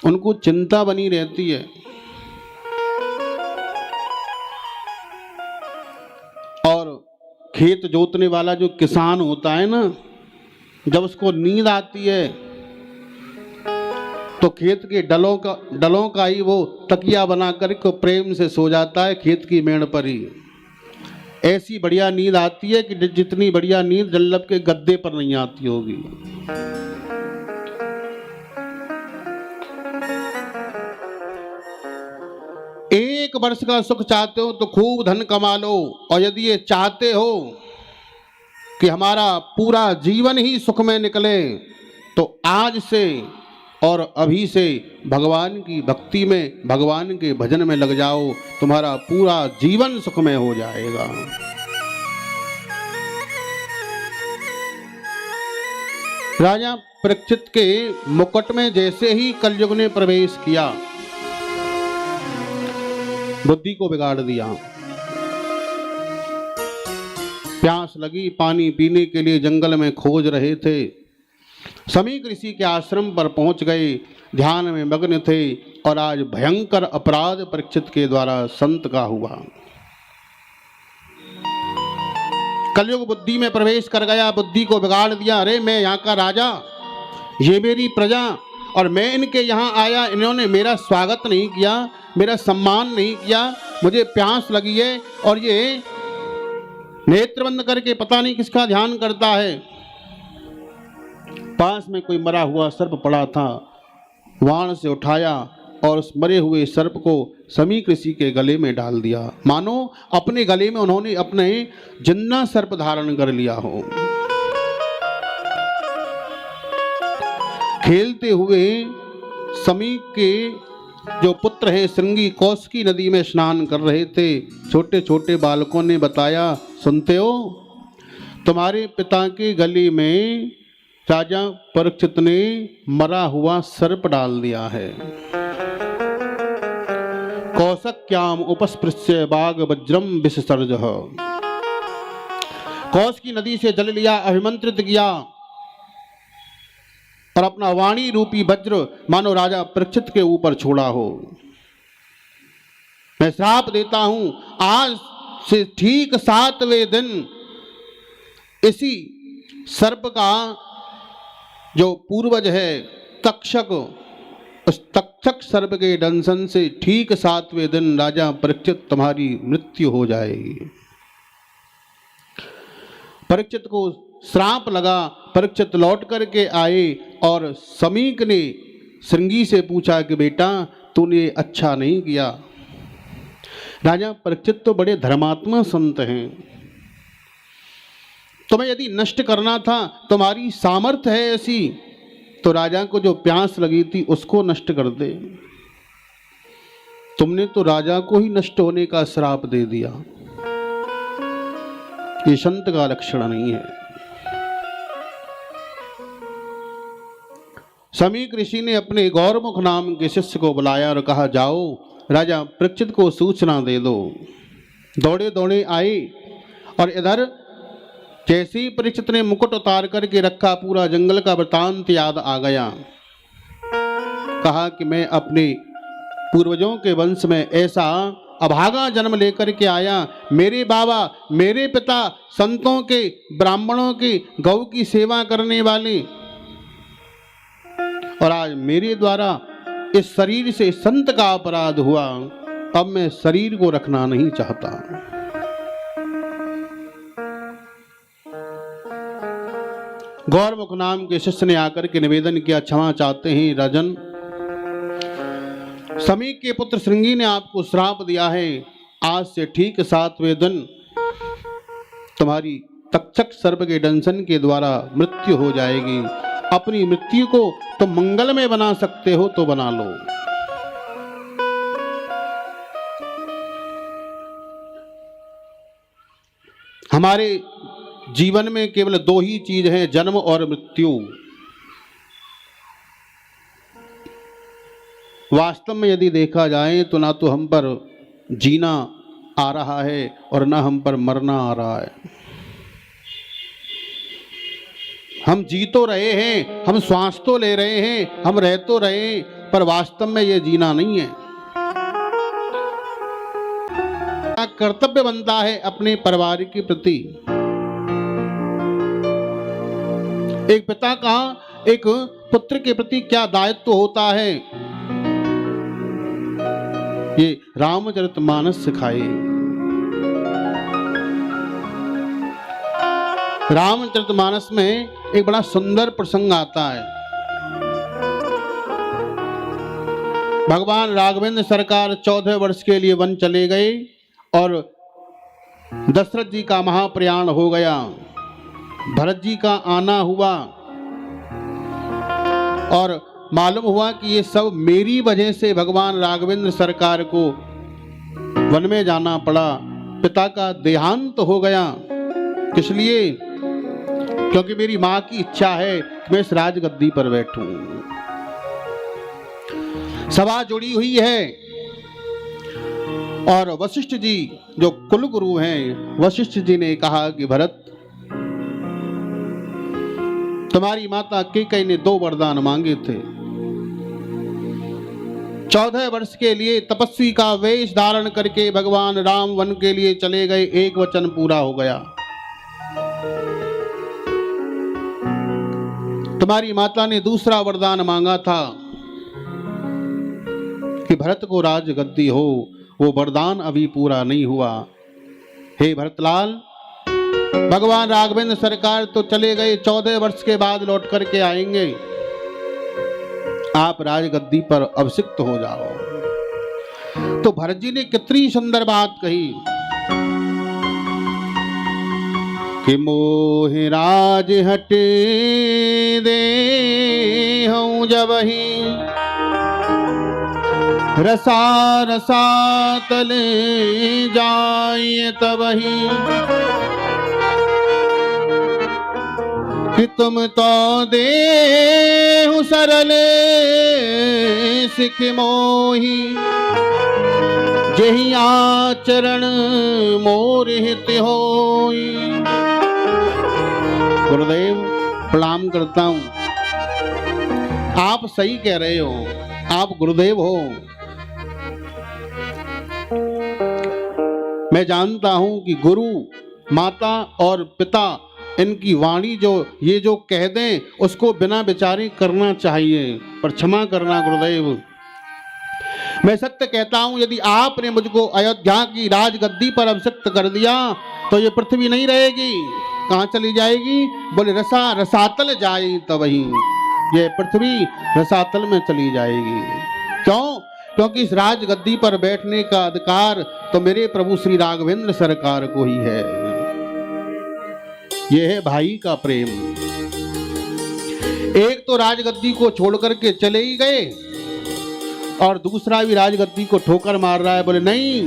उनको चिंता बनी रहती है। और खेत जोतने वाला जो किसान होता है ना, जब उसको नींद आती है तो खेत के डलों का ही वो तकिया बना कर प्रेम से सो जाता है, खेत की मेड़ पर ही। ऐसी बढ़िया नींद आती है कि जितनी बढ़िया नींद जल्लब के गद्दे पर नहीं आती होगी। एक वर्ष का सुख चाहते हो तो खूब धन कमा लो, और यदि ये चाहते हो कि हमारा पूरा जीवन ही सुख में निकले तो आज से और अभी से भगवान की भक्ति में, भगवान के भजन में लग जाओ, तुम्हारा पूरा जीवन सुखमय हो जाएगा। राजा परीक्षित के मुकुट में जैसे ही कलयुग ने प्रवेश किया, बुद्धि को बिगाड़ दिया। प्यास लगी, पानी पीने के लिए जंगल में खोज रहे थे, समीक ऋषि के आश्रम पर पहुंच गए, ध्यान में मग्न थे, और आज भयंकर अपराध परीक्षित के द्वारा संत का हुआ। कलयुग बुद्धि में प्रवेश कर गया, बुद्धि को बिगाड़ दिया। अरे मैं यहाँ का राजा, ये मेरी प्रजा, और मैं इनके यहाँ आया, इन्होंने मेरा स्वागत नहीं किया, मेरा सम्मान नहीं किया, मुझे प्यास लगी है, और ये नेत्र बंद करके पता नहीं किसका ध्यान करता है। पास में कोई मरा हुआ सर्प पड़ा था, वाण से उठाया और उस मरे हुए सर्प को समीक ऋषि के गले में डाल दिया, मानो अपने गले में उन्होंने अपने जिंदा सर्प धारण कर लिया हो। खेलते हुए समीक के जो पुत्र हैं श्रृंगी कौशिकी नदी में स्नान कर रहे थे। छोटे छोटे बालकों ने बताया, सुनते हो, तुम्हारे पिता के गले में राजा परीक्षित ने मरा हुआ सर्प डाल दिया है। कौशक्याम उपस्पृश्य बाघ वज्रम विससर्ज, कौश की नदी से जल लिया, अभिमंत्रित किया और अपना वाणी रूपी वज्र मानो राजा परीक्षित के ऊपर छोड़ा हो। मैं श्राप देता हूं, आज से ठीक 7वें दिन इसी सर्प का जो पूर्वज है तक्षक, उस तक्षक सर्प के दंशन से ठीक 7वें दिन राजा परीक्षित तुम्हारी मृत्यु हो जाएगी। परीक्षित को श्राप लगा। परीक्षित लौट करके आए और समीक ने श्रृंगी से पूछा कि बेटा तूने अच्छा नहीं किया। राजा परीक्षित तो बड़े धर्मात्मा संत हैं, तुम्हें यदि नष्ट करना था, तुम्हारी सामर्थ्य है ऐसी, तो राजा को जो प्यास लगी थी उसको नष्ट कर दे। तुमने तो राजा को ही नष्ट होने का श्राप दे दिया। ये संत का लक्षण नहीं है। समीक ऋषि ने अपने गौरमुख नाम के शिष्य को बुलाया और कहा, जाओ राजा परीक्षित को सूचना दे दो। दौड़े दौड़े आए और इधर जैसे ही परीक्षित ने मुकुट उतार करके रखा, पूरा जंगल का वृतांत याद आ गया। कहा कि मैं अपने पूर्वजों के वंश में ऐसा अभागा जन्म लेकर के आया, मेरे बाबा मेरे पिता संतों के ब्राह्मणों की गौ की सेवा करने वाले, और आज मेरे द्वारा इस शरीर से संत का अपराध हुआ। अब मैं शरीर को रखना नहीं चाहता। गौरमुख नाम के शिष्य ने आकर के निवेदन किया, क्षमा चाहते हैं राजन, समीक के पुत्र श्रृंगी ने आपको श्राप दिया है, आज से ठीक 7वें दिन तुम्हारी तक्षक सर्प के दंशन के द्वारा मृत्यु हो जाएगी। अपनी मृत्यु को तो मंगल में बना सकते हो तो बना लो। हमारे जीवन में केवल 2 ही चीज है, जन्म और मृत्यु। वास्तव में यदि देखा जाए तो ना तो हम पर जीना आ रहा है और ना हम पर मरना आ रहा है। हम जी तो रहे हैं, हम श्वास तो ले रहे हैं, हम रह तो रहे हैं, पर वास्तव में ये जीना नहीं है। कर्तव्य बनता है अपने परिवार के प्रति। एक पिता का एक पुत्र के प्रति क्या दायित्व होता है, ये रामचरितमानस सिखाए। रामचरितमानस में एक बड़ा सुंदर प्रसंग आता है। भगवान राघवेंद्र सरकार 14 वर्ष के लिए वन चले गए और दशरथ जी का महाप्रयाण हो गया। भरत जी का आना हुआ और मालूम हुआ कि ये सब मेरी वजह से भगवान राघवेंद्र सरकार को वन में जाना पड़ा। पिता का देहांत हो गया। किस लिए? क्योंकि मेरी मां की इच्छा है कि मैं इस राजगद्दी पर बैठूं। सभा जुड़ी हुई है और वशिष्ठ जी जो कुल गुरु हैं, वशिष्ठ जी ने कहा कि भरत, तुम्हारी माता कैकेयी ने 2 वरदान मांगे थे। 14 वर्ष के लिए तपस्वी का वेश धारण करके भगवान राम वन के लिए चले गए। एक वचन पूरा हो गया। तुम्हारी माता ने दूसरा वरदान मांगा था कि भरत को राजगद्दी हो, वो वरदान अभी पूरा नहीं हुआ। हे भरतलाल, भगवान राघवेंद्र सरकार तो चले गए, 14 वर्ष के बाद लौट करके आएंगे। आप राजगद्दी पर अभिषिक्त हो जाओ। तो भरत जी ने कितनी सुंदर बात कही कि मोहि राज हटे दे हूं जबहि, रसा रसा तले जाए तबहि, कि तुम तो देहु सरल सिख मोही, जेहि आचरण मोर हित होई। गुरुदेव प्रणाम करता हूं। आप सही कह रहे हो, आप गुरुदेव हो। मैं जानता हूं कि गुरु, माता और पिता, इनकी वाणी ये जो कह दें उसको बिना विचारे करना चाहिए, पर क्षमा करना गुरुदेव। मैं सत्य कहता हूं, यदि आपने मुझको अयोध्या की राजगद्दी पर अभिषिक्त कर दिया तो ये पृथ्वी नहीं रहेगी। कहां चली जाएगी? बोले रसातल जाए तबही, ये पृथ्वी रसातल में चली जाएगी। क्यों? क्योंकि इस राजगद्दी पर बैठने का अधिकार तो मेरे प्रभु श्री राघवेंद्र सरकार को ही है। यह है भाई का प्रेम। एक तो राजगद्दी को छोड़ करके चले ही गए और दूसरा भी राजगद्दी को ठोकर मार रहा है। बोले नहीं,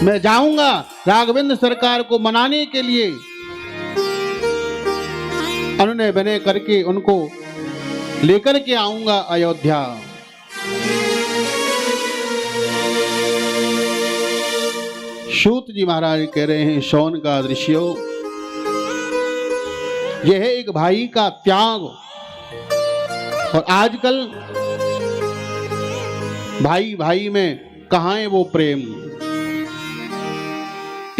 मैं जाऊंगा राघवेंद्र सरकार को मनाने के लिए। अनुनय विनय करके उनको लेकर के आऊंगा अयोध्या। सूत जी महाराज कह रहे हैं, शौन का दृश्यो, यह है एक भाई का त्याग। और आजकल भाई भाई में कहां है वो प्रेम?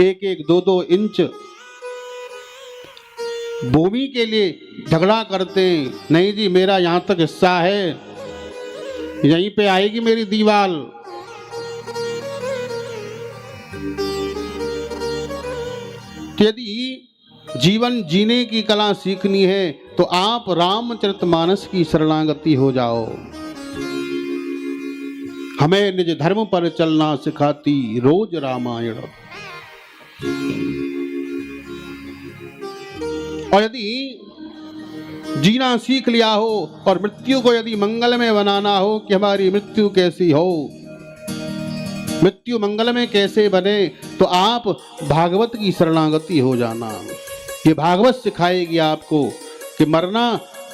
एक एक दो दो इंच भूमि के लिए झगड़ा करते हैं। नहीं जी, मेरा यहां तक हिस्सा है, यहीं पे आएगी मेरी दीवार। यदि जीवन जीने की कला सीखनी है तो आप रामचरितमानस की शरणागति हो जाओ। हमें निज धर्म पर चलना सिखाती रोज रामायण। और यदि जीना सीख लिया हो और मृत्यु को यदि मंगल में बनाना हो कि हमारी मृत्यु कैसी हो, मृत्यु मंगल में कैसे बने, तो आप भागवत की शरणागति हो जाना। ये भागवत सिखाएगी आपको कि मरना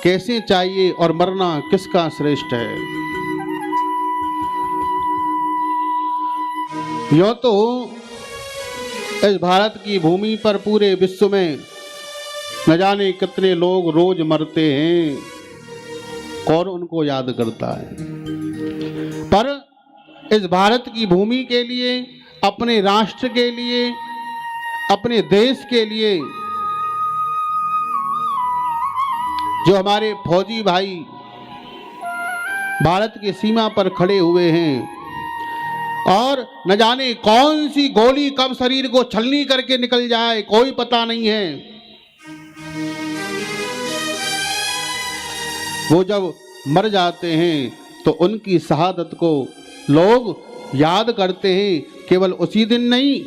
कैसे चाहिए और मरना किसका श्रेष्ठ है। यो तो इस भारत की भूमि पर पूरे विश्व में न जाने कितने लोग रोज मरते हैं, कौन उनको याद करता है। पर इस भारत की भूमि के लिए, अपने राष्ट्र के लिए, अपने देश के लिए जो हमारे फौजी भाई भारत की सीमा पर खड़े हुए हैं और न जाने कौन सी गोली कब शरीर को छलनी करके निकल जाए, कोई पता नहीं है। वो जब मर जाते हैं तो उनकी शहादत को लोग याद करते हैं। केवल उसी दिन नहीं,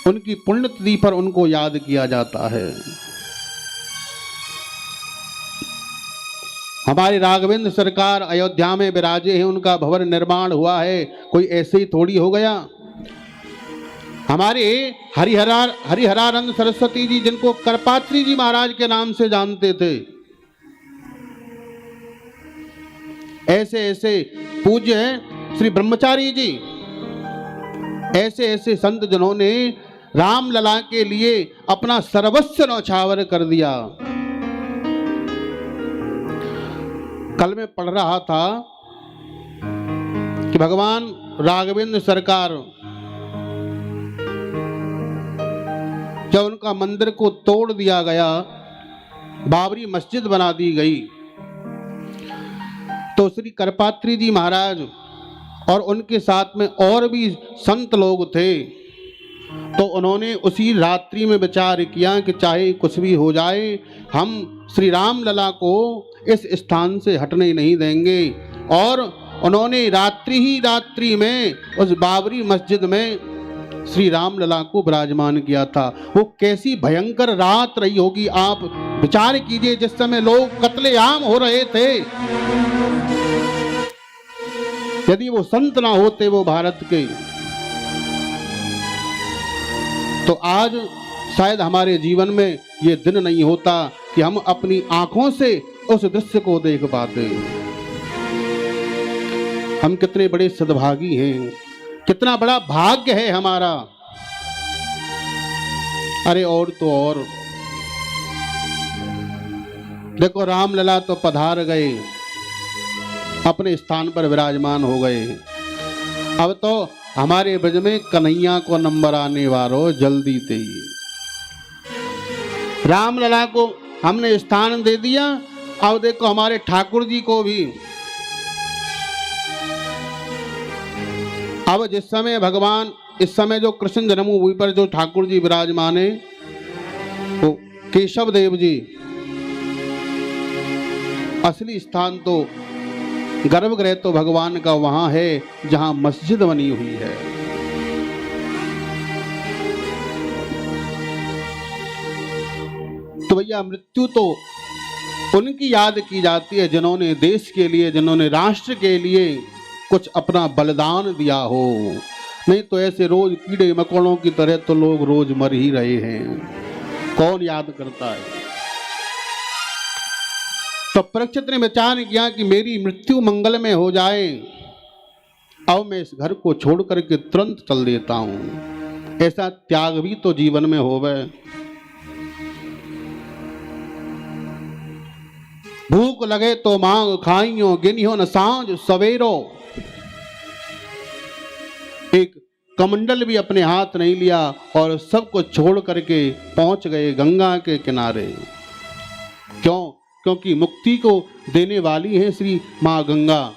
उनकी पुण्यतिथि पर उनको याद किया जाता है। हमारे राघवेंद्र सरकार अयोध्या में विराजे हैं, उनका भवन निर्माण हुआ है, कोई ऐसे ही थोड़ी हो गया। हमारे हरिहरानंद सरस्वती जी, जिनको करपात्री जी महाराज के नाम से जानते थे, ऐसे ऐसे पूज्य हैं श्री ब्रह्मचारी जी, ऐसे ऐसे संत जिन्होंने रामलला के लिए अपना सर्वस्व न्यौछावर कर दिया। कल मैं पढ़ रहा था कि भगवान राघवेंद्र सरकार जब उनका मंदिर को तोड़ दिया गया, बाबरी मस्जिद बना दी गई, तो श्री करपात्री जी महाराज और उनके साथ में और भी संत लोग थे, तो उन्होंने उसी रात्रि में विचार किया कि चाहे कुछ भी हो जाए, हम श्री राम लला को इस स्थान से हटने नहीं देंगे। और उन्होंने रात्रि ही रात्रि में उस बाबरी मस्जिद में श्री राम लला को विराजमान किया था। वो कैसी भयंकर रात रही होगी, आप विचार कीजिए। जिस समय लोग कत्लेआम हो रहे थे, यदि वो संत ना होते वो भारत के, तो आज शायद हमारे जीवन में ये दिन नहीं होता कि हम अपनी आंखों से उस दृश्य को देख पाते। हम कितने बड़े सद्भागी हैं, कितना बड़ा भाग्य है हमारा। अरे और तो और देखो, रामलला तो पधार गए, अपने स्थान पर विराजमान हो गए। अब तो हमारे ब्रज में कन्हैया को नंबर आने वालों जल्दी दे। रामलला को हमने स्थान दे दिया, अब देखो हमारे ठाकुर जी को भी। अब जिस समय भगवान, इस समय जो कृष्ण जन्मभूमि पर जो ठाकुर जी विराजमान है, वो केशव देव जी, असली स्थान तो गर्भगृह तो भगवान का वहां है जहां मस्जिद बनी हुई है। तो भैया, मृत्यु तो उनकी याद की जाती है जिन्होंने देश के लिए, जिन्होंने राष्ट्र के लिए कुछ अपना बलिदान दिया हो। नहीं तो ऐसे रोज कीड़े मकोड़ों की तरह तो लोग रोज मर ही रहे हैं, कौन याद करता है। तो परीक्षित ने विचार किया कि मेरी मृत्यु मंगल में हो जाए, अब मैं इस घर को छोड़ करके तुरंत चल देता हूं। ऐसा त्याग भी तो जीवन में होवे। भूख लगे तो मांग खाइयो, गिनियो न सांझ सवेरो। एक कमंडल भी अपने हाथ नहीं लिया और सबको छोड़ करके पहुंच गए गंगा के किनारे। क्यों? क्योंकि मुक्ति को देने वाली है श्री मां गंगा।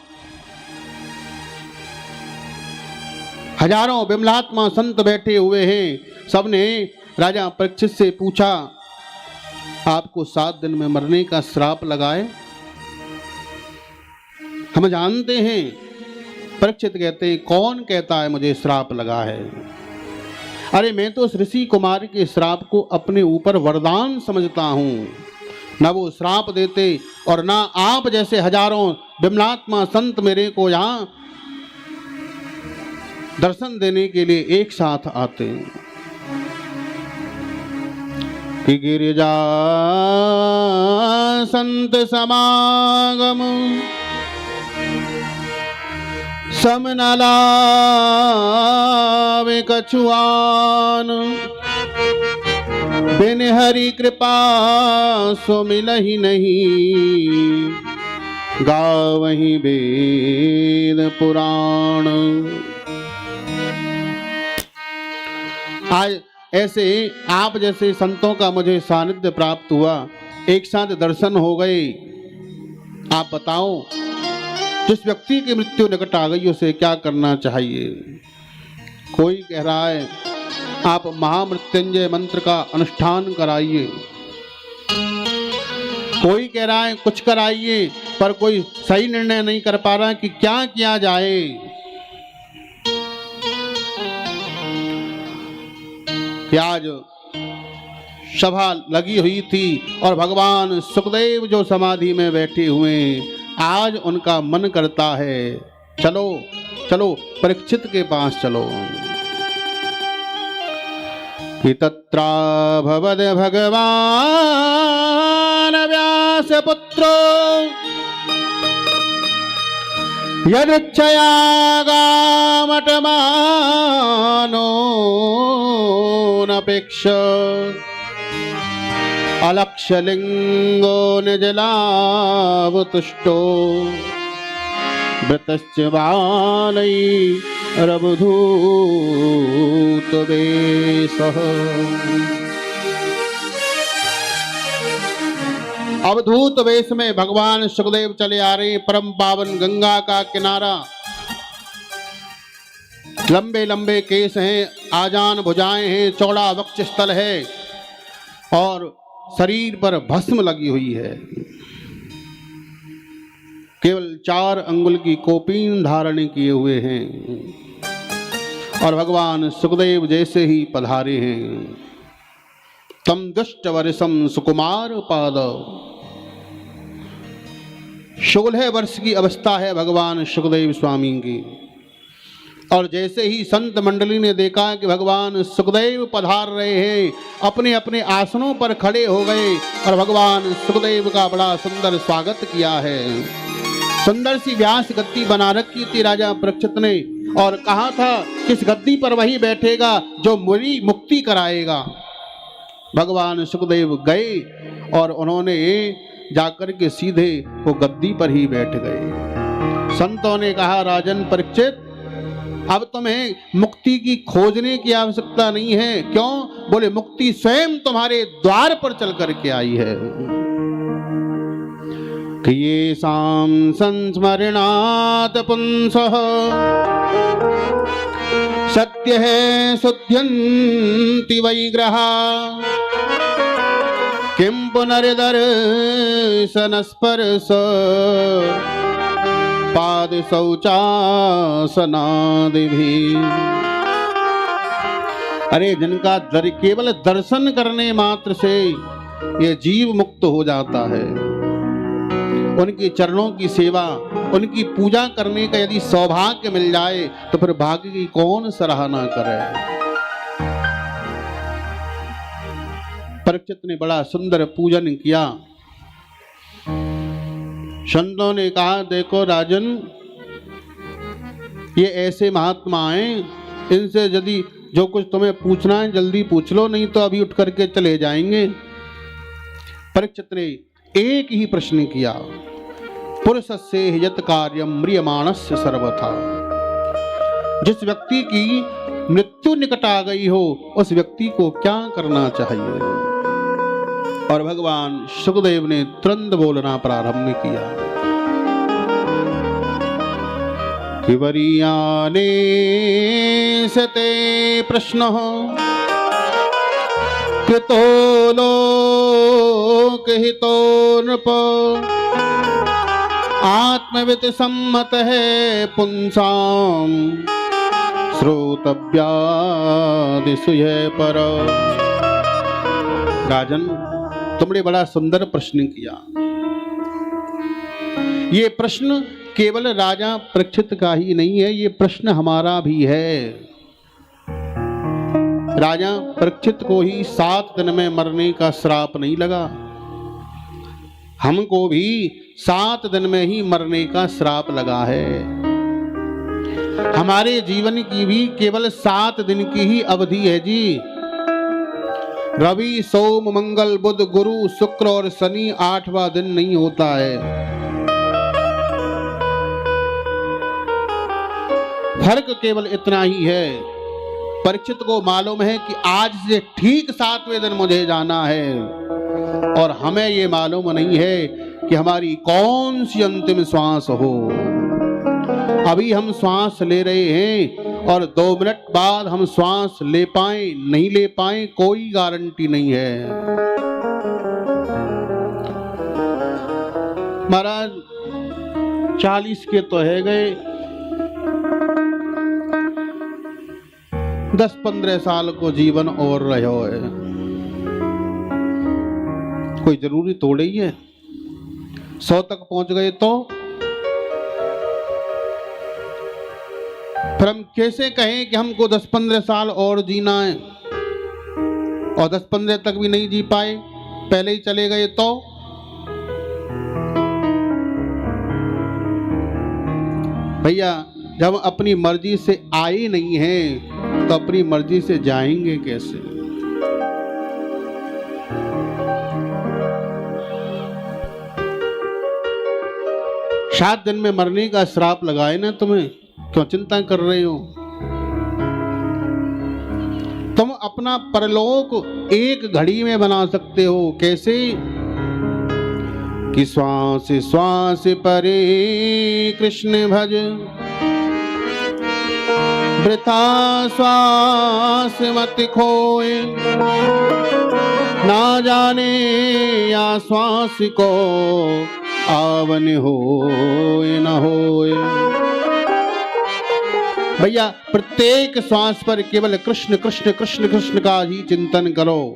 हजारों विमलात्मा संत बैठे हुए हैं। सबने राजा परीक्षित से पूछा, आपको 7 दिन में मरने का श्राप लगाए? हम जानते हैं। परीक्षित कहते हैं, कौन कहता है मुझे श्राप लगा है? अरे मैं तो उस ऋषि कुमार के श्राप को अपने ऊपर वरदान समझता हूं। न वो श्राप देते और ना आप जैसे हजारों विमलात्मा संत मेरे को यहाँ दर्शन देने के लिए एक साथ आते। कि गिरिजा संत समागम सम न लावे कछुआन, बिन हरि कृपा सो मिलहि नहीं, गावहि वेद पुराण। आज ऐसे आप जैसे संतों का मुझे सानिध्य प्राप्त हुआ, एक साथ दर्शन हो गए। आप बताओ, जिस व्यक्ति की मृत्यु निकट आ गई उसे क्या करना चाहिए? कोई कह रहा है आप महामृत्युंजय मंत्र का अनुष्ठान कराइए, कोई कह रहा है कुछ कराइए, पर कोई सही निर्णय नहीं कर पा रहा कि क्या किया जाए। आज सभा लगी हुई थी और भगवान सुखदेव जो समाधि में बैठे हुए, आज उनका मन करता है चलो चलो परीक्षित के पास चलो। कि तत्रा भवद भगवान व्यास पुत्रो यदृच्छया गामटमानो नपेक्ष, अलक्ष्यलिंगो निजलावतुष्टो वृतश्च बालैरवधूत वेशः। अवधूत वेश में भगवान सुखदेव चले आ रहे। परम पावन गंगा का किनारा, लंबे लंबे केस हैं, आजान भुजाएं हैं, चौड़ा वक्षस्थल है और शरीर पर भस्म लगी हुई है। केवल 4 अंगुल की कोपीन धारण किए हुए हैं और भगवान सुखदेव जैसे ही पधारे हैं। तम दुष्ट वर्षम सुकुमार पाद, 16 वर्ष की अवस्था है भगवान सुखदेव स्वामी की। और जैसे ही संत मंडली ने देखा कि भगवान सुखदेव पधार रहे हैं, अपने अपने आसनों पर खड़े हो गए और भगवान सुखदेव का बड़ा सुंदर स्वागत किया है। सुंदर सी व्यास गद्दी बना रखी थी राजा परीक्षित ने और कहा था कि इस गद्दी पर वही बैठेगा जो मेरी मुक्ति कराएगा। भगवान सुखदेव गए और उन्होंने जाकर के सीधे वो गद्दी पर ही बैठ गए। संतों ने कहा, राजन परीक्षित, अब तुम्हें मुक्ति की खोजने की आवश्यकता नहीं है। क्यों? बोले, मुक्ति स्वयं तुम्हारे द्वार पर चल करके आई है। कि ये साम संस्मरणात् पुंसः सत्य है शुद्ध्यन्ति वैग्रहा किं पुनर्दर्शन स्पर्श पाद शौचासनादि भी। अरे जिनका केवल दर्शन करने मात्र से ये जीव मुक्त हो जाता है, उनके चरणों की सेवा, उनकी पूजा करने का यदि सौभाग्य मिल जाए तो फिर भाग्य की कौन सराहना करे। परीक्षित ने बड़ा सुंदर पूजन किया। संतों ने कहा, देखो राजन, ये ऐसे महात्मा हैं, इनसे यदि जो कुछ तुम्हें पूछना है जल्दी पूछ लो, नहीं तो अभी उठ करके चले जाएंगे। परीक्षित ने एक ही प्रश्न किया, पुरुषस्य यत् कार्यं म्रियमाणस्य सर्वथा। जिस व्यक्ति की मृत्यु निकट आ गई हो उस व्यक्ति को क्या करना चाहिए? और भगवान सुखदेव ने तुरंत बोलना प्रारंभ किया कि वरीयाने सते प्रश्न कृतो लोकहितो नृप आत्मवित् सम्मत है पुंसाम श्रोतव्यादिषु यः पर। राजन, तुमने बड़ा सुंदर प्रश्न किया। ये प्रश्न केवल राजा परीक्षित का ही नहीं है, ये प्रश्न हमारा भी है। राजा परीक्षित को ही 7 दिन में मरने का श्राप नहीं लगा, हमको भी 7 दिन में ही मरने का श्राप लगा है। हमारे जीवन की भी केवल 7 दिन की ही अवधि है जी। रवि, सोम, मंगल, बुध, गुरु, शुक्र और शनि 8वां दिन नहीं होता है। फर्क केवल इतना ही है, परीक्षित को मालूम है कि आज से ठीक 7वें दिन मुझे जाना है, और हमें ये मालूम नहीं है कि हमारी कौन सी अंतिम श्वास हो। अभी हम श्वास ले रहे हैं और 2 मिनट बाद हम श्वास ले पाए नहीं ले पाए कोई गारंटी नहीं है। महाराज 40 के तो है गए, 10-15 साल को जीवन और रहे है, कोई जरूरी थोड़े ही है। 100 तक पहुंच गए तो फिर हम कैसे कहें कि हमको 10-15 साल और जीना है, और 10-15 तक भी नहीं जी पाए, पहले ही चले गए तो। भैया, जब अपनी मर्जी से आए नहीं हैं तो अपनी मर्जी से जाएंगे कैसे? सात दिन में मरने का श्राप लगाए ना तुम्हें, क्यों चिंता कर रहे हो? तुम अपना परलोक एक घड़ी में बना सकते हो। कैसे? कि श्वास श्वास परे कृष्ण भज, वृथा श्वास मत खोए, ना जाने या श्वास को आवन होए न होए। भैया, प्रत्येक श्वास पर केवल कृष्ण कृष्ण कृष्ण कृष्ण का ही चिंतन करो।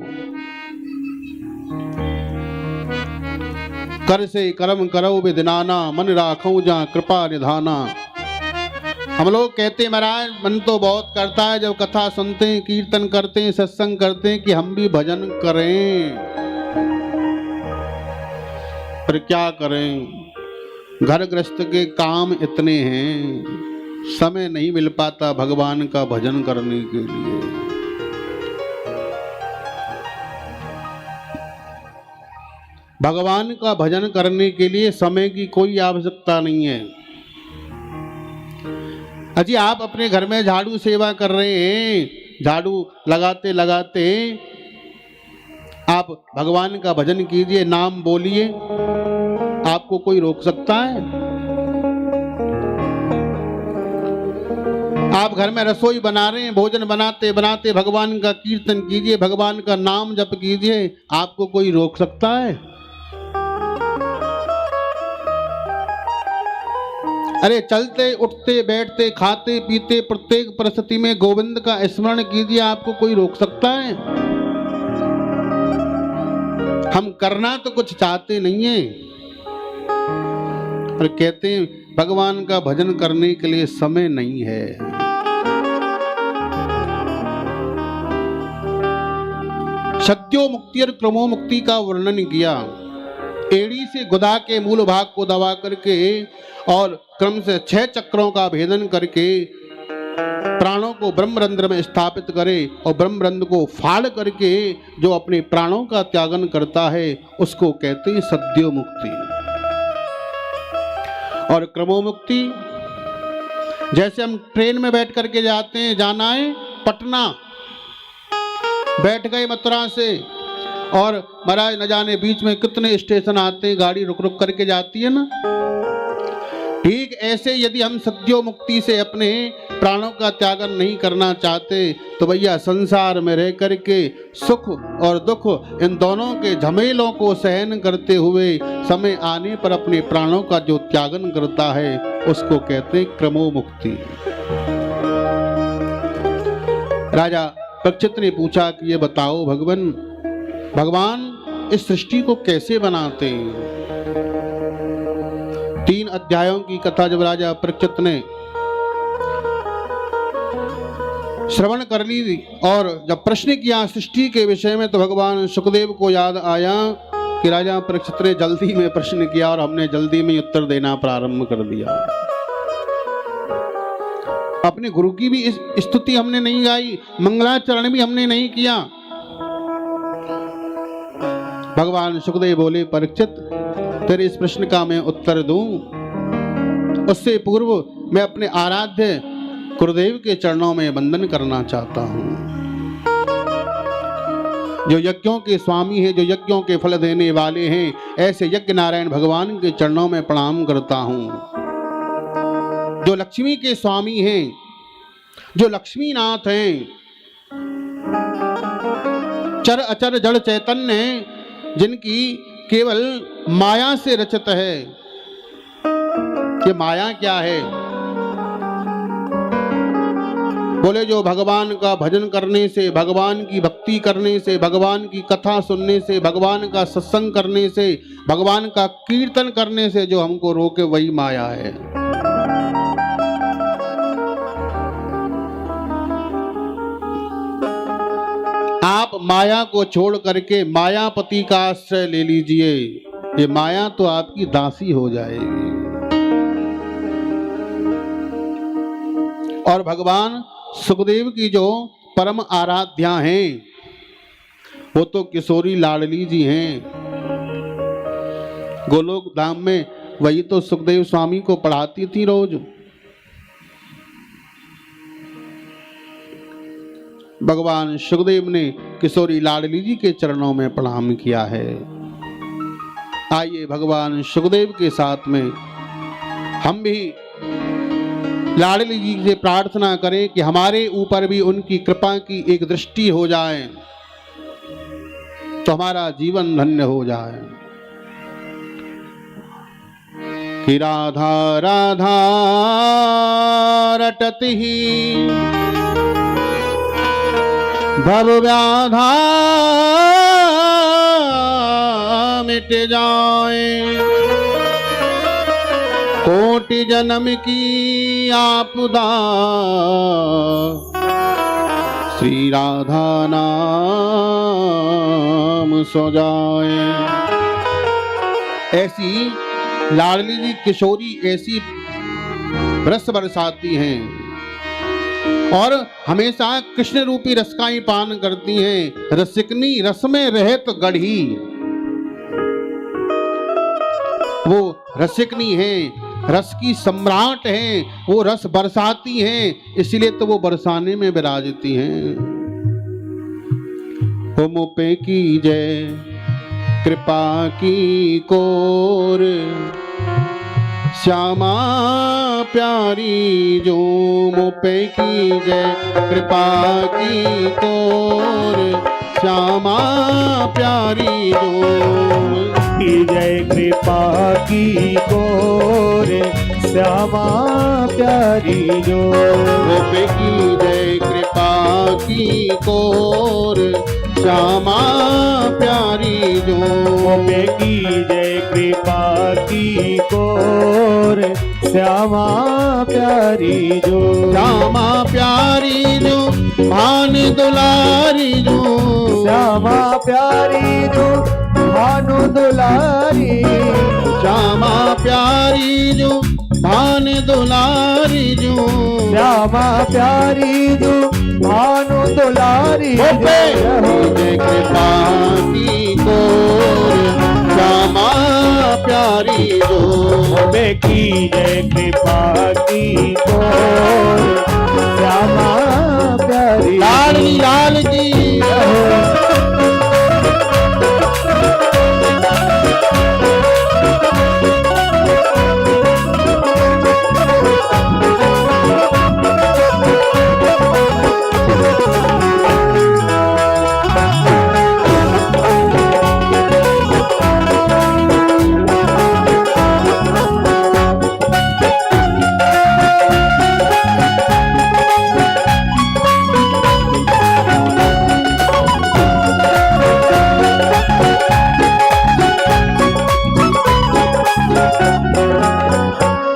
कर से कर्म करो विदिनाना, मन राखो जा कृपा निधाना। हम लोग कहते हैं महाराज मन तो बहुत करता है जब कथा सुनते हैं, कीर्तन करते हैं, सत्संग करते हैं कि हम भी भजन करें, पर क्या करें, घर गृहस्थ के काम इतने हैं, समय नहीं मिल पाता भगवान का भजन करने के लिए। भगवान का भजन करने के लिए समय की कोई आवश्यकता नहीं है। अजी आप अपने घर में झाड़ू सेवा कर रहे हैं, झाड़ू लगाते लगाते आप भगवान का भजन कीजिए, नाम बोलिए, आपको कोई रोक सकता है? आप घर में रसोई बना रहे हैं, भोजन बनाते बनाते भगवान का कीर्तन कीजिए, भगवान का नाम जप कीजिए, आपको कोई रोक सकता है? अरे चलते उठते बैठते खाते पीते प्रत्येक परिस्थिति में गोविंद का स्मरण कीजिए, आपको कोई रोक सकता है? हम करना तो कुछ चाहते नहीं है, पर कहते हैं भगवान का भजन करने के लिए समय नहीं है। सत्यो मुक्ति और क्रमो मुक्ति का वर्णन किया। एड़ी से गुदा के मूल भाग को दबा करके और क्रम से 6 चक्रों का भेदन करके प्राणों को ब्रह्मरंध्र में स्थापित करे और ब्रह्मरंध्र को फाड़ करके जो अपने प्राणों का त्यागन करता है उसको कहते हैं सद्यो मुक्ति। और क्रमो मुक्ति, जैसे हम ट्रेन में बैठ करके जाते हैं, जाना है पटना, बैठ गए मथुरा से, और महाराज न जाने बीच में कितने स्टेशन आते हैं, गाड़ी रुक रुक करके जाती है ना। ठीक ऐसे यदि हम सद्यो मुक्ति से अपने प्राणों का त्यागन नहीं करना चाहते तो भैया संसार में रह करके सुख और दुख इन दोनों के झमेलों को सहन करते हुए समय आने पर अपने प्राणों का जो त्यागन करता है उसको कहते हैं क्रमो मुक्ति। राजा परीक्षित ने पूछा कि ये बताओ भगवान इस सृष्टि को कैसे बनाते हैं? 3 अध्यायों की कथा जब राजा परीक्षित ने श्रवण कर ली और जब प्रश्न किया सृष्टि के विषय में, तो भगवान सुखदेव को याद आया कि राजा परीक्षित ने जल्दी में प्रश्न किया और हमने जल्दी में उत्तर देना प्रारंभ कर दिया। अपने गुरु की भी स्तुति हमने नहीं गाई, मंगलाचरण भी हमने नहीं किया। भगवान सुखदेव बोले परीक्षित तेरे इस प्रश्न का मैं उत्तर दूं उससे पूर्व मैं अपने आराध्य गुरुदेव के चरणों में वंदन करना चाहता हूं, जो यज्ञों के स्वामी हैं, जो यज्ञों के फल देने वाले हैं, ऐसे यज्ञ नारायण भगवान के चरणों में प्रणाम करता हूं। जो लक्ष्मी के स्वामी हैं, जो लक्ष्मीनाथ हैं, चर अचर जड़ चैतन्य जिनकी केवल माया से रचित है। ये माया क्या है? बोले जो भगवान का भजन करने से, भगवान की भक्ति करने से, भगवान की कथा सुनने से, भगवान का सत्संग करने से, भगवान का कीर्तन करने से जो हमको रोके वही माया है। आप माया को छोड़ करके मायापति का आश्रय ले लीजिए, ये माया तो आपकी दासी हो जाएगी। और भगवान सुखदेव की जो परम आराध्या हैं वो तो किशोरी लाडली जी हैं। गोलोक धाम में वही तो सुखदेव स्वामी को पढ़ाती थी रोज। भगवान सुखदेव ने किशोरी लाडली जी के चरणों में प्रणाम किया है। आइए भगवान सुखदेव के साथ में हम भी लाडली जी से प्रार्थना करें कि हमारे ऊपर भी उनकी कृपा की एक दृष्टि हो जाए तो हमारा जीवन धन्य हो जाए। कि राधा राधा रटति ही भव व्याधा मिट जाए। कोटि जन्म की आपदा श्री राधा नाम सो जाए। ऐसी लाडली जी किशोरी ऐसी रस बरसाती हैं और हमेशा कृष्ण रूपी रस का ही पान करती हैं। रसिकनी रस में रहत गढ़ी, वो रसिकनी है, रस की सम्राट हैं, वो रस बरसाती हैं, इसलिए तो वो बरसाने में विराजती हैं। हो मुपे की जय कृपा की कोर, श्यामा प्यारी जो मुपे की जय कृपा की कोर, श्यामा प्यारी जो की जय कृपा की कोर, श्यामा प्यारी जो मुपे की जय कृपा की कोर, श्यामा प्यारी जो मुपे की जय कृपा की कोर, श्यामा प्यारी जो श्यामा प्यारी जो भान दुलारी जो श्यामा प्यारी जो भानु दुलारी, श्यामा प्यारी जो भान दुलारी जो श्यामा प्यारी जो भानु दुलारी जय कृपा की कोर, श्यामा प्यारी जो मुपे की जय कृपा की कोर, श्यामा प्यारी लाडली लाल जी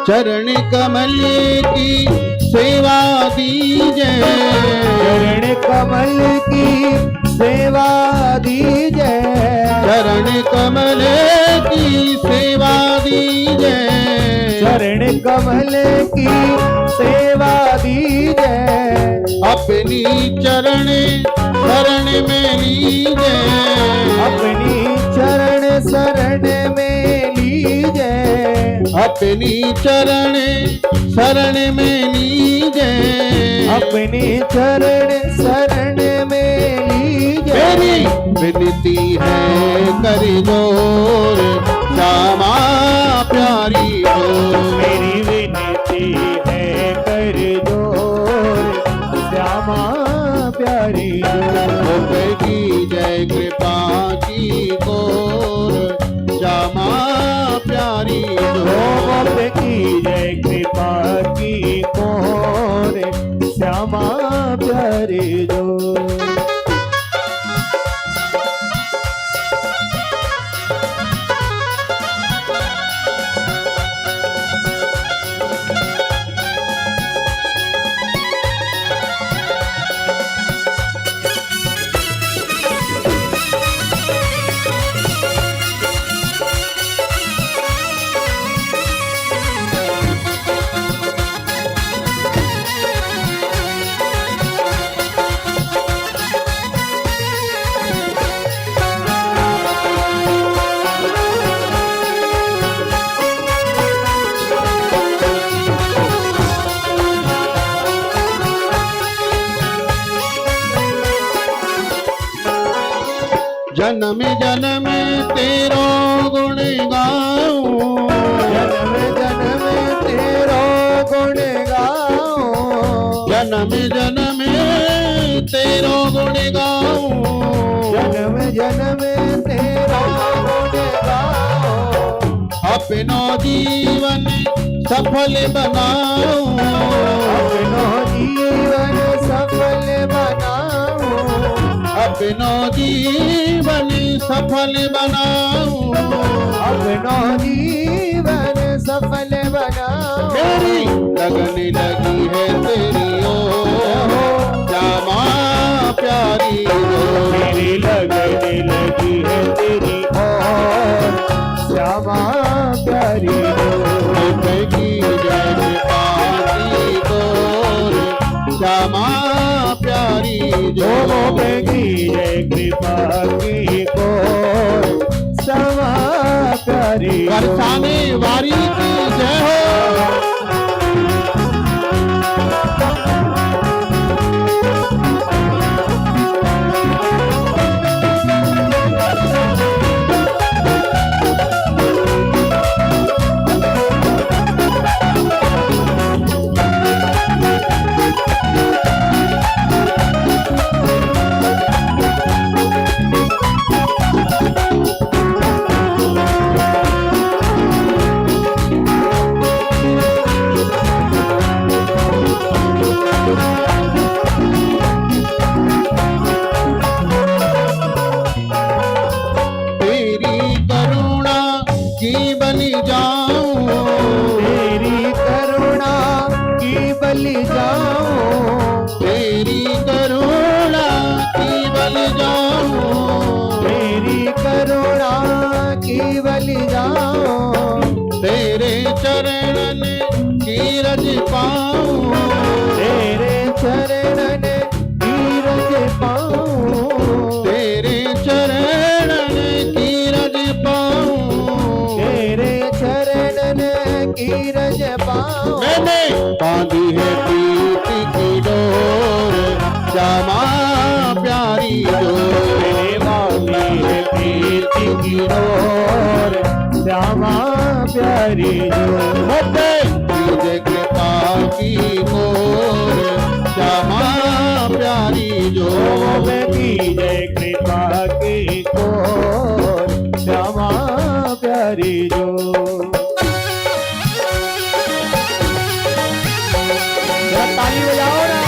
चरण कमल की सेवा दीजे, चरण कमल की सेवा दीजे, चरण कमल की सेवा दीजे, चरण कमल की सेवा दीजे, अपनी चरण शरण में लीजे, अपनी चरण शरण में लीजे, अपनी चरण शरण में लीजे, अपनी चरण शरण में लीजे। मेरी विनती है कर जोर, श्यामा प्यारी जो मेरी विनती है कर जोर, श्यामा प्यारी जो मुपे की जय कृपा की कोर, श्यामा प्यारी जो मुपे की जय कृपा की कोर, श्यामा प्यारी जो जन्म जन्म तेरो गुण गाऊं, जन्म जन्म तेरो गुण गाऊं, जन्म जन्म तेरो गुण गाऊं, जन्म जन्म तेरो गुण गाऊं, अपनो जीवन सफल बनाऊं, अपनो जीवन सफल बनाऊं, अपनो जीवन सफल बनाऊं, अपनो जीवन सफल बनाऊं, लगने लगी है तेरी ओर श्यामा प्यारी जोर मेरी लगने लगी है तेरी ओर श्यामा प्यारी जोर की जय पाती गोर श्यामा प्यारी जोर की जय कृपा की गोर श्यामा प्यारी बरसाने वारी की जय हो बलि जाऊं तेरी करुणा की बलि जाऊं तेरी करुणा की बलि जाऊं तेरे चरणन की रज पाऊं तेरे चरणन की रज पाऊं तेरे चरणन की रज पाऊं तेरे चरणन की रज पाऊं मैंने बांधी है प्रीति की डोर श्यामा प्यारी डोर मैंने बांधी है प्रीति की डोर श्यामा प्यारी डोर मुझे तुझे कृपा की मोर श्यामा प्यारी डोर जय कृपा की कोर श्यामा प्यारी डोर ताली बजाओ ना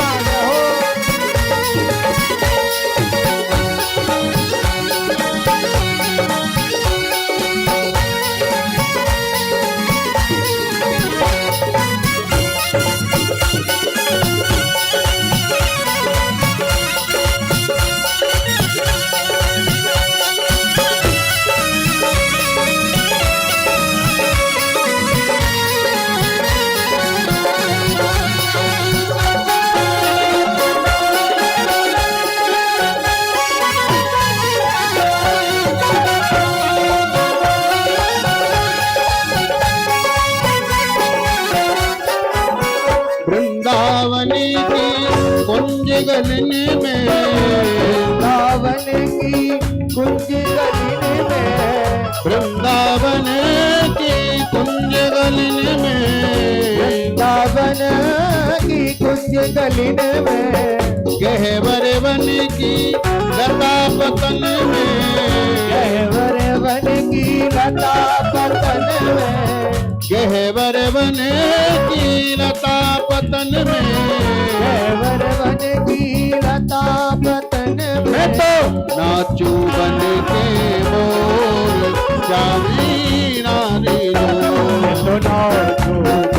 वृंदावन की कुंज गलन में वृंदावन की कुंज गलन में वृंदावन की कुंज गलन में वृंदावन की कुंज गलन में गहवर वन की लता पतन में गहवर वन की लता पतन में गहवर वन की लता पतन में गहवर वन की लता पतन मैं में तो नाचू बन के मोर जावी नारी मैं तो नाचूं बन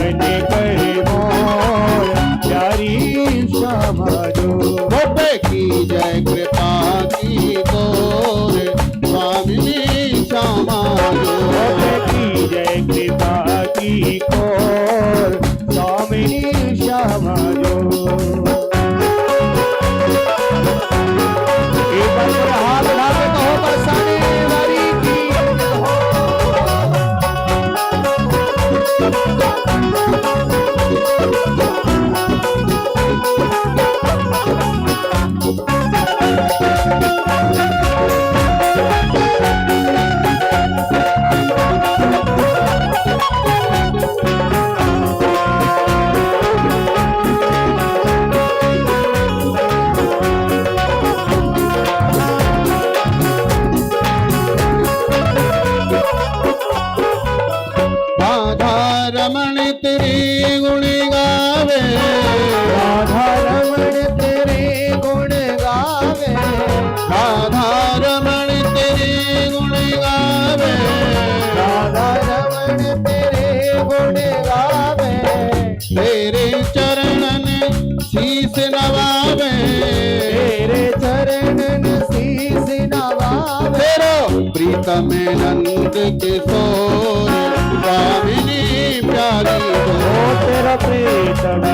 के मोर प्यारी श्यामा जोर मोटे की जय कृपा की गोर स्वामी श्यामा मोटे की जय कृपा की कोर स्वामिनी श्यामा जोर एक बार मेरा हाथ उठा के कहो बरसाने वाली की राधा रमण तेरे गुण गावे राधा रमण तेरे गुण गावे राधा रमण तेरे गुण गावे राधा रमण तेरे गुण गावे तेरे प्रीतम नंद किशोर स्वामिनी प्यारी ओ तेरा प्रीतम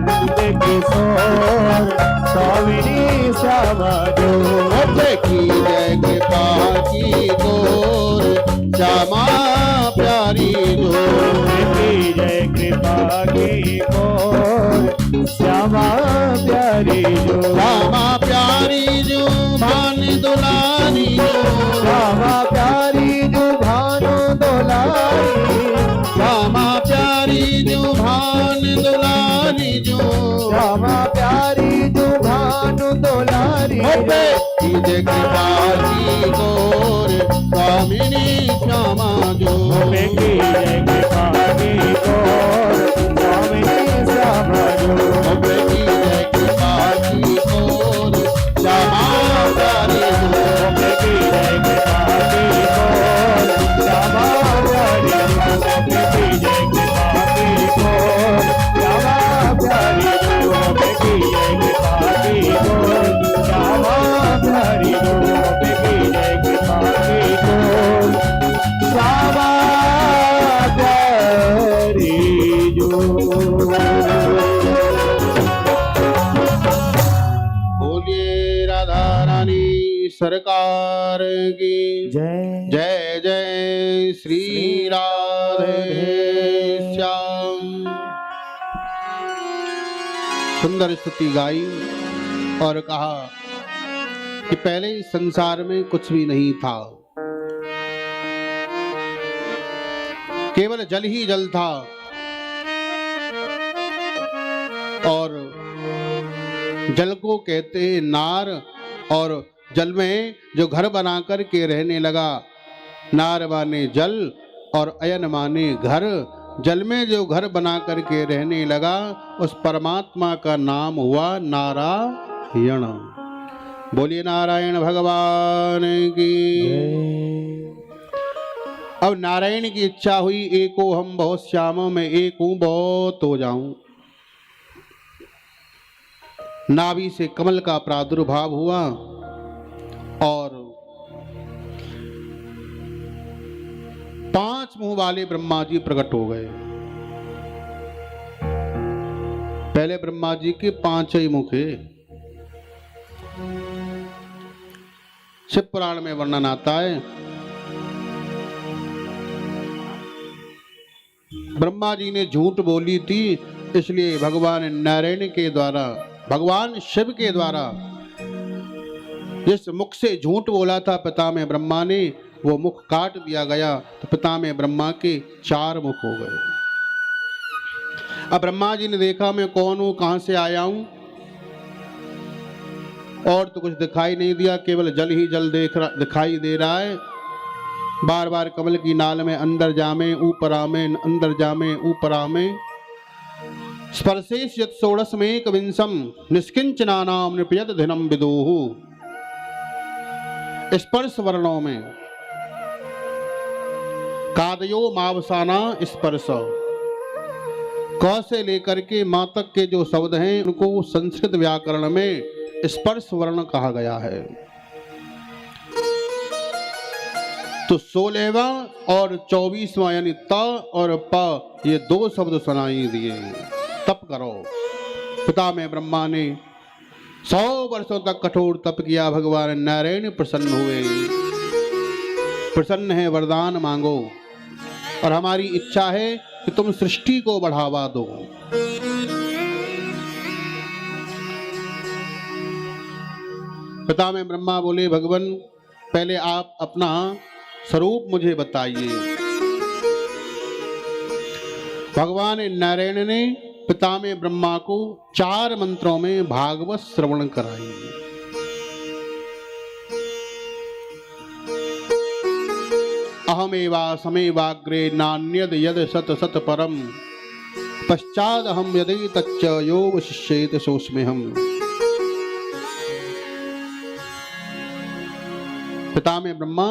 नंद किशोर स्वामिनी श्यामा जो की जय कृपा की गोर श्यामा प्यारी जो की जय कृपा की गोर श्यामा प्यारी जो श्यामा प्यारी जो भान दुलारी जो श्यामा प्यारी जो भानु दुलारी श्यामा प्यारी जो भान दुलारी जो श्यामा प्यारी जो भानु दुलारी की जय कृपा की गोर स्वामिनी श्यामा जो की जय कृपा की गोर स्वामिनी श्यामा जो की जय कृपा की गोर श्यामा प्यारी जो की जय कृपा की गोर श्यामा प्यारी जो की जय कृपा की गोर श्यामा प्यारी जो की जय कृपा की गोर श्यामा प्यारी जो की जय कृपा की गोर श्यामा प्यारी जो बोलिए राधा रानी सरकार की जय जय जय श्री राधे श्याम। सुंदर स्तुति गाई और कहा कि पहले इस संसार में कुछ भी नहीं था, केवल जल ही जल था और जल को कहते हैं नार, और जल में जो घर बना कर के रहने लगा, नार माने जल और अयन माने घर, जल में जो घर बना कर के रहने लगा उस परमात्मा का नाम हुआ नारायण। बोलिए नारायण भगवान की। अब नारायण की इच्छा हुई, एको हम बहुत श्यामों में एक हूं बहुत हो जाऊं। नाभि से कमल का प्रादुर्भाव हुआ और 5 मुंह वाले ब्रह्मा जी प्रकट हो गए। पहले ब्रह्मा जी के 5 ही मुख है। शिव पुराण में वर्णन आता है, ब्रह्मा जी ने झूठ बोली थी, इसलिए भगवान नारायण के द्वारा, भगवान शिव के द्वारा जिस मुख से झूठ बोला था पिता में ब्रह्मा ने, वो मुख काट दिया गया तो पिता में ब्रह्मा के 4 मुख हो गए। अब ब्रह्मा जी ने देखा मैं कौन हूं, कहां से आया हूं, और तो कुछ दिखाई नहीं दिया, केवल जल ही जल दिखाई दे रहा है। बार बार कमल की नाल में अंदर जामे ऊपर आमे, अंदर जामे ऊपर आमे। स्पर्शेश यत् षोडशमेक विंशम निष्किंचनानाम नृपयत धिनम विदुः। स्पर्श वर्णों में कादयो मावसाना स्पर्श, क से लेकर के मां तक के जो शब्द हैं उनको संस्कृत व्याकरण में स्पर्श वर्ण कहा गया है। तो 16वां और 24वां यानी त और प, ये 2 शब्द सुनाई दिए। तप करो। पिता में ब्रह्मा ने 100 वर्षों तक कठोर तप किया, भगवान नारायण प्रसन्न हुए। प्रसन्न है, वरदान मांगो, और हमारी इच्छा है कि तुम सृष्टि को बढ़ावा दो। पिता में ब्रह्मा बोले, भगवान पहले आप अपना स्वरूप मुझे बताइए। भगवान नारायण ने पिता में ब्रह्मा को 4 मंत्रों में भागवत श्रवण कराई। अहमेवा समेवाग्रे नान्यद यद सत सत परम, पश्चाद अहम यदि तच्च यो वशिष्येत सोऽस्म्यहम्। पिता में ब्रह्मा,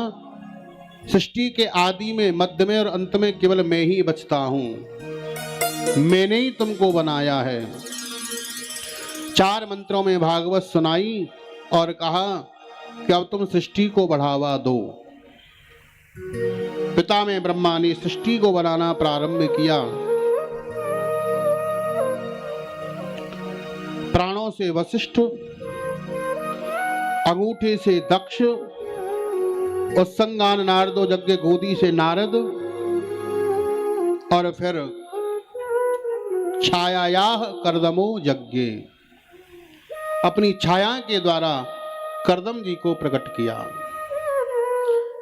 सृष्टि के आदि में, मध्य में और अंत में केवल मैं ही बचता हूं, मैंने ही तुमको बनाया है। 4 मंत्रों में भागवत सुनाई और कहा कि अब तुम सृष्टि को बढ़ावा दो। पिता में ब्रह्मा ने सृष्टि को बनाना प्रारंभ किया। प्राणों से वशिष्ठ, अंगूठे से दक्ष, उत्संगान नारदो यज्ञ गोदी से नारद, और फिर छायायाह कर्दमो यज्ञ, अपनी छाया के द्वारा कर्दम जी को प्रकट किया।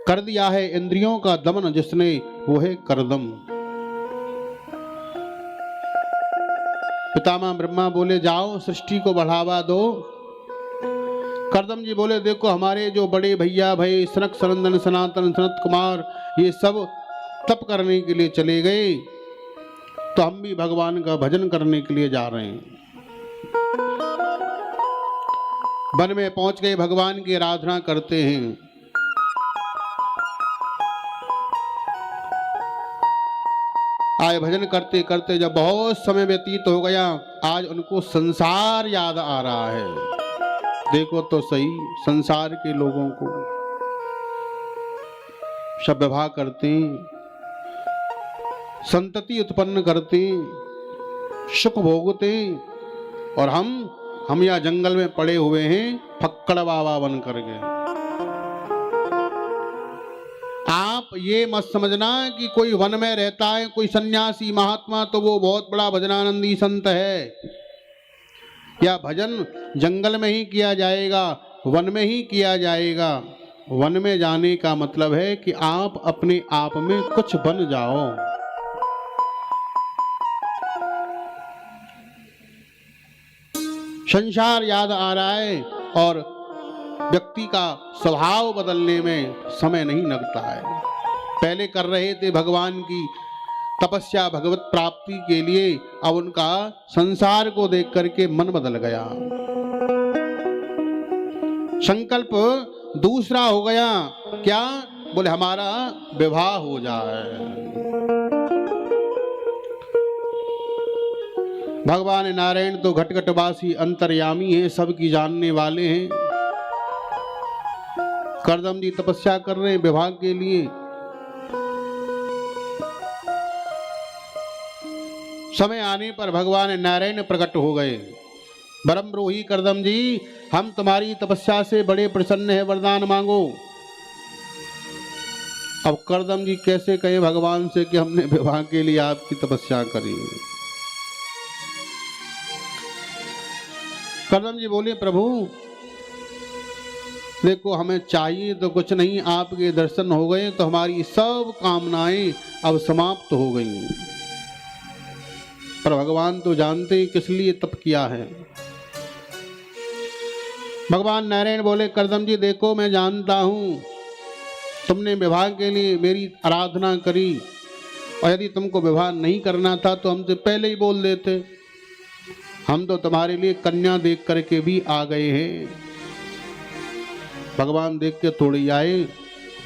कर दिया है इंद्रियों का दमन जिसने, वो है कर्दम। पितामह ब्रह्मा बोले जाओ सृष्टि को बढ़ावा दो। कर्दम जी बोले देखो हमारे जो बड़े भैया भाई सनक सनंदन सनातन सनत कुमार ये सब तप करने के लिए चले गए, तो हम भी भगवान का भजन करने के लिए जा रहे हैं। वन में पहुंच गए, भगवान की आराधना करते हैं। आए भजन करते करते जब बहुत समय व्यतीत हो गया, आज उनको संसार याद आ रहा है। देखो तो सही, संसार के लोगों को सब विवाह करते, संतति उत्पन्न करते, सुख भोगते, और हम यहाँ जंगल में पड़े हुए हैं फक्कड़ बाबा बन करके। आप ये मत समझना कि कोई वन में रहता है कोई सन्यासी महात्मा तो वो बहुत बड़ा भजनानंदी संत है, या भजन जंगल में ही किया जाएगा, वन में ही किया जाएगा। वन में जाने का मतलब है कि आप अपने आप में कुछ बन जाओ। संसार याद आ रहा है और व्यक्ति का स्वभाव बदलने में समय नहीं लगता है। पहले कर रहे थे भगवान की तपस्या भगवत प्राप्ति के लिए, अब उनका संसार को देख करके मन बदल गया। संकल्प दूसरा हो गया, क्या बोले हमारा विवाह हो जाए। भगवान नारायण तो घटघटवासी अंतर्यामी हैं, सबकी जानने वाले हैं। कर्दम जी तपस्या कर रहे हैं विवाह के लिए। समय आने पर भगवान नारायण प्रकट हो गए। ब्रह्मरोही कर्दम जी, हम तुम्हारी तपस्या से बड़े प्रसन्न है, वरदान मांगो। अब कर्दम जी कैसे कहे भगवान से कि हमने विवाह के लिए आपकी तपस्या करी। कर्दम जी बोले प्रभु देखो हमें चाहिए तो कुछ नहीं, आपके दर्शन हो गए तो हमारी सब कामनाएं अब समाप्त हो गई। पर भगवान तो जानते हैं किस लिए तप किया है। भगवान नारायण बोले कर्दम जी देखो मैं जानता हूं तुमने विवाह के लिए मेरी आराधना करी, और यदि तुमको विवाह नहीं करना था तो हमसे पहले ही बोल देते। हम तो तुम्हारे लिए कन्या देख करके भी आ गए हैं। भगवान देख के थोड़ी आए,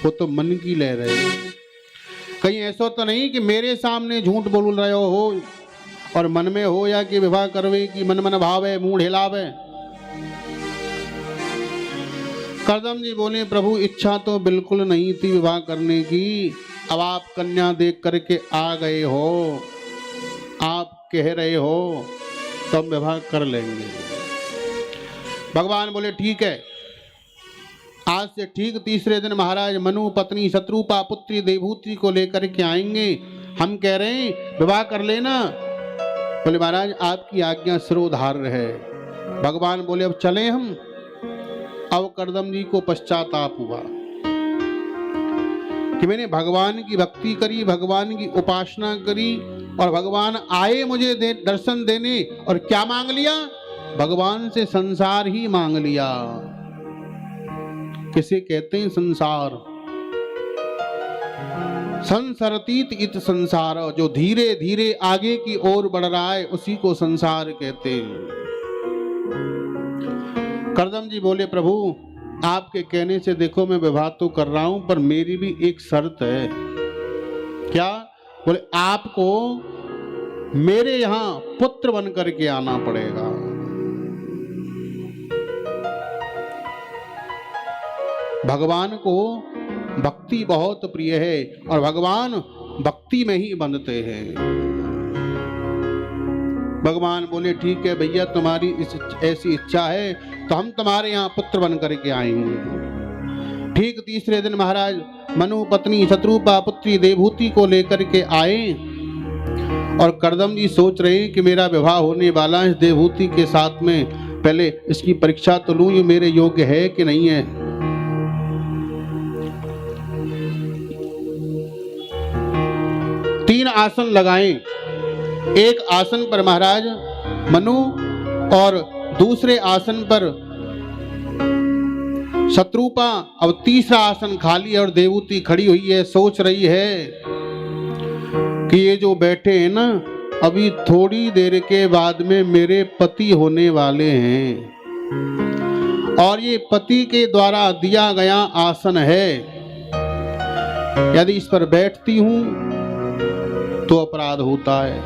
वो तो मन की ले रहे हैं। कहीं ऐसा तो नहीं कि मेरे सामने झूठ बोल रहे हो और मन में हो, या कि विवाह करवे की मन मन भावे मुंह हिलावे। कर्दम जी बोले प्रभु इच्छा तो बिल्कुल नहीं थी विवाह करने की, अब आप कन्या देख करके आ गए हो, आप कह रहे हो तो हम विवाह कर लेंगे। भगवान बोले ठीक है, आज से ठीक तीसरे दिन महाराज मनु पत्नी शत्रुपा पुत्री देवहूति को लेकर के आएंगे। हम कह रहे हैं विवाह कर लेना। बोले महाराज आपकी आज्ञा सिरोधार्य है। भगवान बोले अब चले हम। अब कर्दम जी को पश्चाताप हुआ कि मैंने भगवान की भक्ति करी, भगवान की उपासना करी, और भगवान आए मुझे दर्शन देने, और क्या मांग लिया? भगवान से संसार ही मांग लिया। किसे कहते हैं संसार? संसरतीत इत संसार, जो धीरे धीरे आगे की ओर बढ़ रहा है उसी को संसार कहते हैं। कर्दम जी बोले प्रभु आपके कहने से देखो मैं विवाह तो कर रहा हूं, पर मेरी भी एक शर्त है। क्या? बोले आपको मेरे यहां पुत्र बन करके आना पड़ेगा। भगवान को भक्ति बहुत प्रिय है और भगवान भक्ति में ही बंधते हैं। भगवान बोले ठीक है भैया, तुम्हारी ऐसी इच्छा है तो हम तुम्हारे यहाँ पुत्र बन करके आएंगे। ठीक तीसरे दिन महाराज मनु पत्नी शत्रुपा पुत्री देवहूति को लेकर के आए और कर्दम जी सोच रहे हैं कि मेरा विवाह होने वाला है इस देवहूति के साथ में, पहले इसकी परीक्षा तो लूं ये मेरे योग्य है कि नहीं है। तीन आसन लगाए, एक आसन पर महाराज मनु और दूसरे आसन पर शत्रुपा, अब तीसरा आसन खाली और देवहूति खड़ी हुई है, सोच रही है कि ये जो बैठे हैं ना अभी थोड़ी देर के बाद में मेरे पति होने वाले हैं और ये पति के द्वारा दिया गया आसन है, यदि इस पर बैठती हूं तो अपराध होता है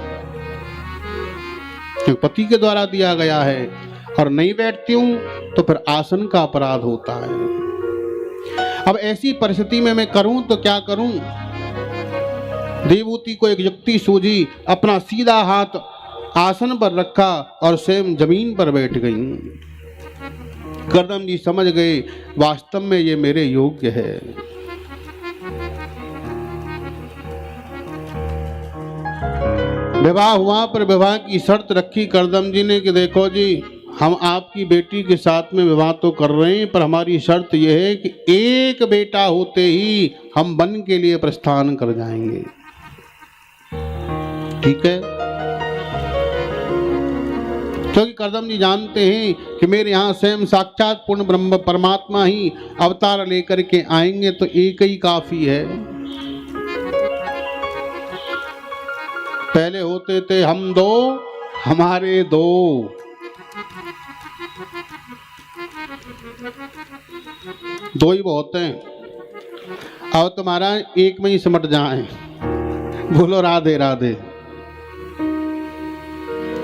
क्योंकि पति के द्वारा दिया गया है, और नहीं बैठती हूं तो फिर आसन का अपराध होता है। अब ऐसी परिस्थिति में मैं करूं तो क्या करूं। देवहूति को एक युक्ति सूझी, अपना सीधा हाथ आसन पर रखा और स्वयं जमीन पर बैठ गई। कर्दम जी समझ गए वास्तव में ये मेरे योग्य है। विवाह हुआ पर विवाह की शर्त रखी कर्दम जी ने कि देखो जी, हम आपकी बेटी के साथ में विवाह तो कर रहे हैं पर हमारी शर्त यह है कि एक बेटा होते ही हम वन के लिए प्रस्थान कर जाएंगे। ठीक है, क्योंकि कर्दम जी जानते हैं कि मेरे यहाँ स्वयं साक्षात पूर्ण ब्रह्म परमात्मा ही अवतार लेकर के आएंगे तो एक ही काफी है। पहले होते थे हम दो हमारे दो, दो ही बहुत हैं। अब तुम्हारा एक में ही सिमट जाए। बोलो राधे राधे।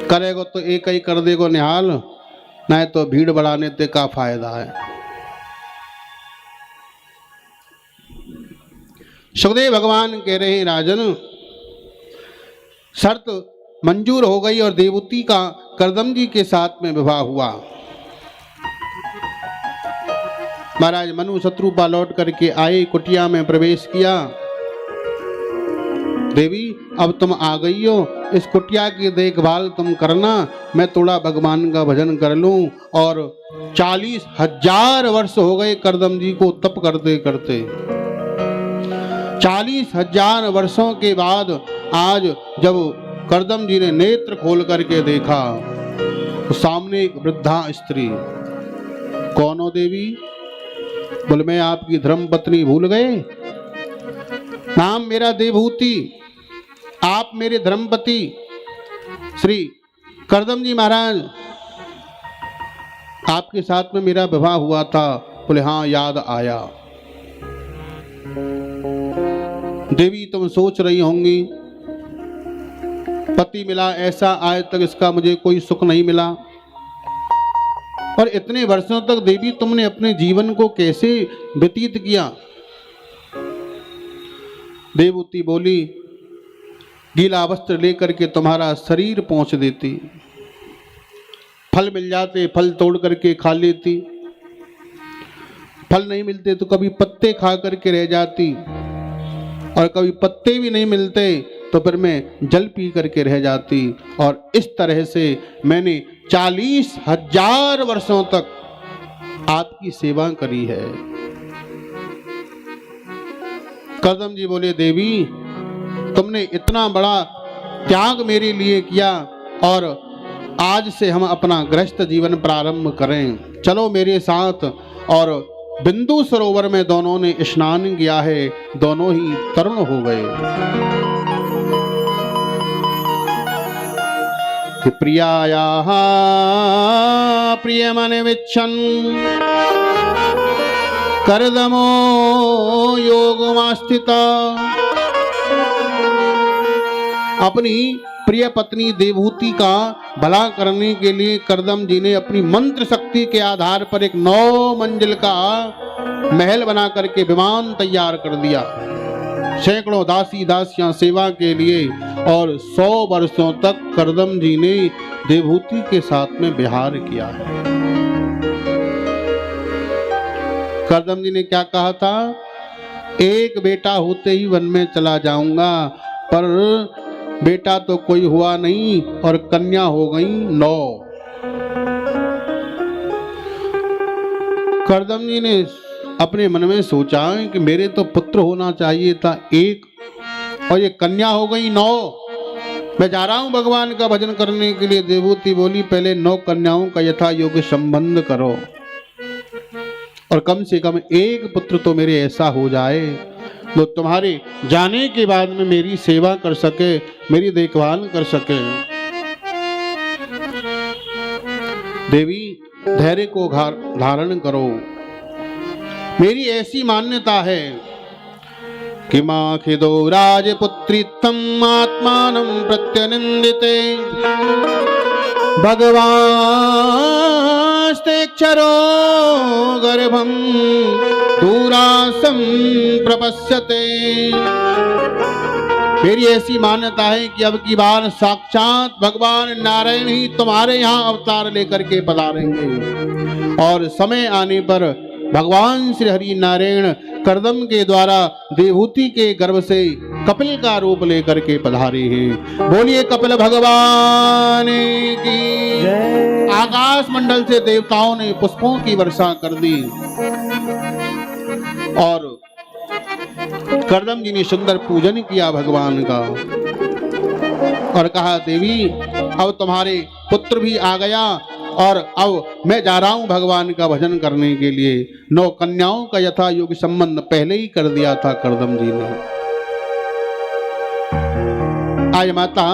करेगो तो एक ही कर देगो निहाल, नहीं तो भीड़ बढ़ाने ते का फायदा है। सुखदेव भगवान कह रहे हैं राजन, शर्त मंजूर हो गई और देवहूति का कर्दम जी के साथ में विवाह हुआ। महाराज मनु शत्रुपा लौट करके आए, कुटिया में प्रवेश किया। देवी अब तुम आ गई हो, इस कुटिया की देखभाल तुम करना, मैं थोड़ा भगवान का भजन कर लूं। और 40,000 वर्ष हो गए कर्दम जी को तप करते करते। 40,000 वर्षों के बाद आज जब कर्दम जी ने नेत्र खोल करके देखा तो सामने एक वृद्धा स्त्री। कौन हो देवी? बोले मैं आपकी धर्म पत्नी भूल गए? नाम मेरा देवहूति, आप मेरे धर्मपति श्री कर्दम जी महाराज, आपके साथ में मेरा विवाह हुआ था। बोले हाँ याद आया। देवी तुम सोच रही होंगी पति मिला ऐसा, आज तक इसका मुझे कोई सुख नहीं मिला। और इतने वर्षों तक देवी तुमने अपने जीवन को कैसे व्यतीत किया? देवहूति बोली गीला वस्त्र लेकर के तुम्हारा शरीर पहुंच देती, फल मिल जाते फल तोड़ करके खा लेती, फल नहीं मिलते तो कभी पत्ते खा करके रह जाती, और कभी पत्ते भी नहीं मिलते तो फिर मैं जल पी करके रह जाती। और इस तरह से मैंने 40,000 वर्षों तक आपकी सेवा करी है। कर्दम जी बोले देवी तुमने इतना बड़ा त्याग मेरे लिए किया और आज से हम अपना गृहस्थ जीवन प्रारंभ करें, चलो मेरे साथ। और बिंदु सरोवर में दोनों ने स्नान किया है, दोनों ही तरुण हो गए। प्रियायाः प्रियमनिविच्छन् कर्दमो योगमास्थिता। अपनी प्रिय पत्नी देवहूति का भला करने के लिए करदम जी ने अपनी मंत्र शक्ति के आधार पर एक 9 मंजिल का महल बना करके विमान तैयार कर दिया। सैकड़ों दासी दासियां सेवा के लिए और 100 वर्षों तक करदम जी ने देवहूति के साथ में विहार किया है। करदम जी ने क्या कहा था? एक बेटा होते ही वन में चला जाऊंगा, पर बेटा तो कोई हुआ नहीं और कन्या हो गई 9। करदम जी ने अपने मन में सोचा कि मेरे तो पुत्र होना चाहिए था 1 और ये कन्या हो गई 9। मैं जा रहा हूं भगवान का भजन करने के लिए। देवहूति बोली, पहले 9 कन्याओं का यथा योग्य संबंध करो और कम से कम 1 पुत्र तो मेरे ऐसा हो जाए जो तुम्हारे जाने के बाद में मेरी सेवा कर सके, मेरी देखभाल कर सके। देवी, धैर्य को धारण करो। मेरी ऐसी मान्यता है कि माखिदो राजपुत्रीत्वम् आत्मानं प्रत्यनिंदिते भगवास्तेक्षरो गर्भं दूरासं प्रपश्यते। मेरी ऐसी मान्यता है कि अब की बार साक्षात भगवान नारायण ही तुम्हारे यहाँ अवतार लेकर के पधारेंगे और समय आने पर भगवान श्री हरि नारायण करदम के द्वारा देवहूति के गर्भ से कपिल का रूप लेकर के पधारे हैं। बोलिए कपिल भगवान की जय। आकाश मंडल से देवताओं ने पुष्पों की वर्षा कर दी और करदम जी ने सुंदर पूजन किया भगवान का और कहा, देवी अब तुम्हारे पुत्र भी आ गया और अब मैं जा रहा हूं भगवान का भजन करने के लिए। 9 कन्याओं का यथा योग्य संबंध पहले ही कर दिया था करदम जी ने। आज माता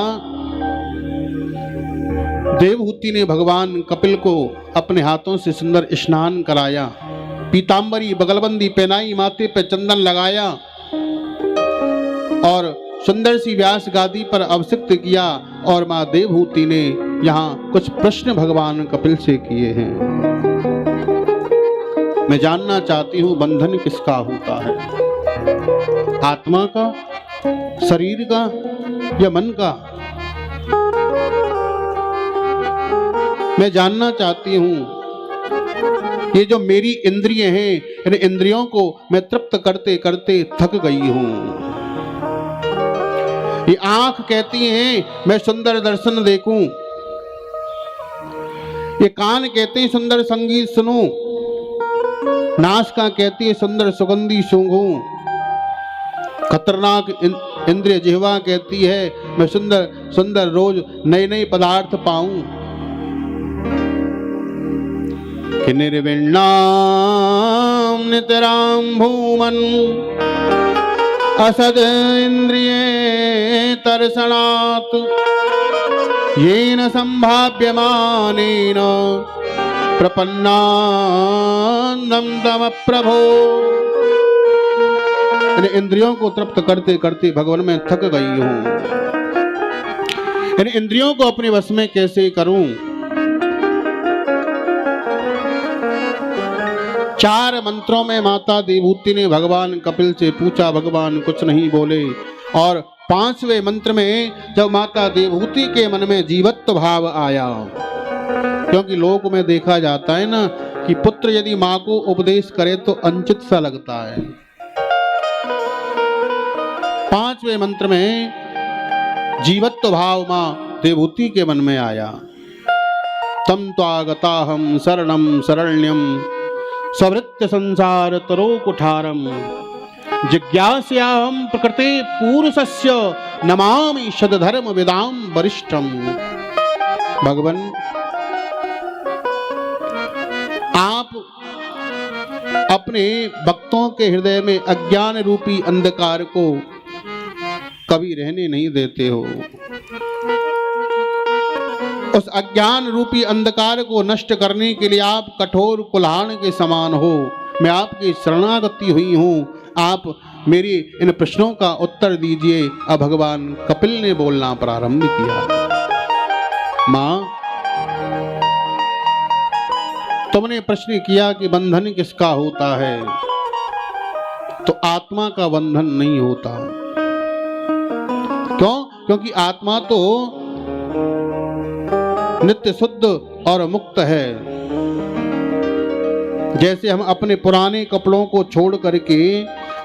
देवहूति ने भगवान कपिल को अपने हाथों से सुंदर स्नान कराया, पीतांबरी बगलबंदी पहनाई, माथे पे चंदन लगाया और सुंदर सी व्यास गादी पर अभिषिक्त किया और मां देवहूति ने यहाँ कुछ प्रश्न भगवान कपिल से किए हैं। मैं जानना चाहती हूँ बंधन किसका होता है, आत्मा का, शरीर का या मन का? मैं जानना चाहती हूँ ये जो मेरी इंद्रिय हैं, इन इंद्रियों को मैं तृप्त करते करते थक गई हूँ। ये आंख कहती है मैं सुंदर दर्शन देखूं, ये कान कहते हैं सुंदर संगीत सुनूं, नासिका कहती है सुंदर सुगंधी सूंघूं, खतरनाक इंद्रिय जिह्वा कहती है मैं सुंदर सुंदर रोज नए नए पदार्थ पाऊं। कि निर्विण्णाम नितराम भूमन असद इंद्रिये तरसणात् येन संभाव्यमानेन प्रपन्नान्दं तम प्रभो। इन इंद्रियों को तृप्त करते करते भगवान में थक गई हूँ, इन इंद्रियों को अपने वश में कैसे करूं? 4 मंत्रों में माता देवहूति ने भगवान कपिल से पूछा, भगवान कुछ नहीं बोले। और 5वें मंत्र में जब माता देवहूति के मन में जीवत्व भाव आया, क्योंकि लोक में देखा जाता है ना कि पुत्र यदि माँ को उपदेश करे तो अंचित सा लगता है। 5वें मंत्र में जीवत्व भाव माँ देवहूति के मन में आया। तम त्वागताहं शरणं शरण्यं स्वभृत्य संसार तरो कुठारम जिज्ञास्याहं प्रकृते पुरुषस्य नमामि शतधर्म विदाम वरिष्ठम। भगवान आप अपने भक्तों के हृदय में अज्ञान रूपी अंधकार को कभी रहने नहीं देते हो। उस अज्ञान रूपी अंधकार को नष्ट करने के लिए आप कठोर कुल्हाड़ के समान हो। मैं आपकी शरणागति हुई हूँ, आप मेरी इन प्रश्नों का उत्तर दीजिए। अब भगवान कपिल ने बोलना प्रारंभ किया। मां, तुमने प्रश्न किया कि बंधन किसका होता है, तो आत्मा का बंधन नहीं होता। क्यों? क्योंकि आत्मा तो नित्य शुद्ध और मुक्त है। जैसे हम अपने पुराने कपड़ों को छोड़ करके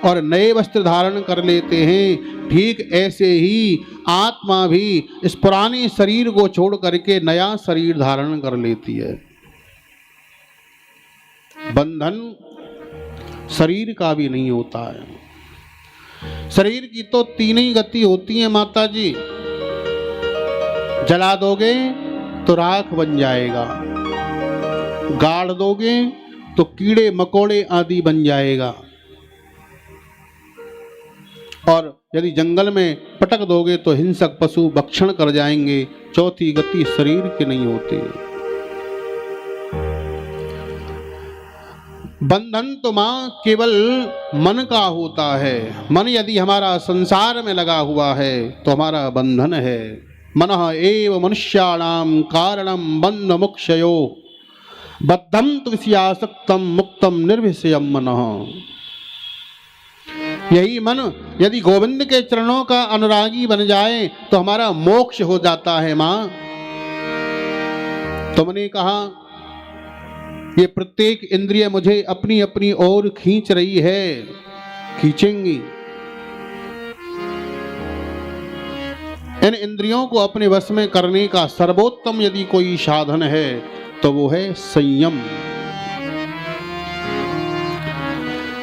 और नए वस्त्र धारण कर लेते हैं, ठीक ऐसे ही आत्मा भी इस पुराने शरीर को छोड़ करके नया शरीर धारण कर लेती है। बंधन शरीर का भी नहीं होता है। शरीर की तो तीन ही गति होती है माता जी। जला दोगे तो राख बन जाएगा, गाड़ दोगे तो कीड़े मकोड़े आदि बन जाएगा, और यदि जंगल में पटक दोगे तो हिंसक पशु भक्षण कर जाएंगे। चौथी गति शरीर की नहीं होती। बंधन तो मां केवल मन का होता है। मन यदि हमारा संसार में लगा हुआ है तो हमारा बंधन है। मनः एव मनुष्याणाम कारणम बंध मोक्षयो बद्धं तु विषयासक्तं मुक्तं निर्विषयं मनः। यही मन यदि गोविंद के चरणों का अनुरागी बन जाए तो हमारा मोक्ष हो जाता है। मां, तुमने कहा ये प्रत्येक इंद्रिय मुझे अपनी अपनी ओर खींच रही है, खींचेंगी। इन इंद्रियों को अपने वश में करने का सर्वोत्तम यदि कोई साधन है तो वो है संयम।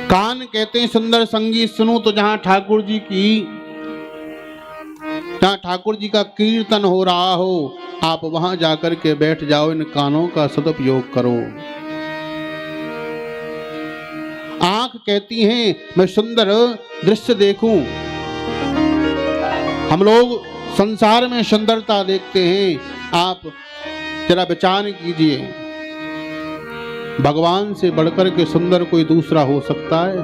कान कहते हैं सुंदर संगीत सुनो, तो जहां ठाकुर जी का कीर्तन हो रहा हो, आप वहां जाकर के बैठ जाओ, इन कानों का सदुपयोग करो। आंख कहती हैं मैं सुंदर दृश्य देखूं। हम लोग संसार में सुंदरता देखते हैं, आप जरा विचार कीजिए, भगवान से बढ़कर के सुंदर कोई दूसरा हो सकता है?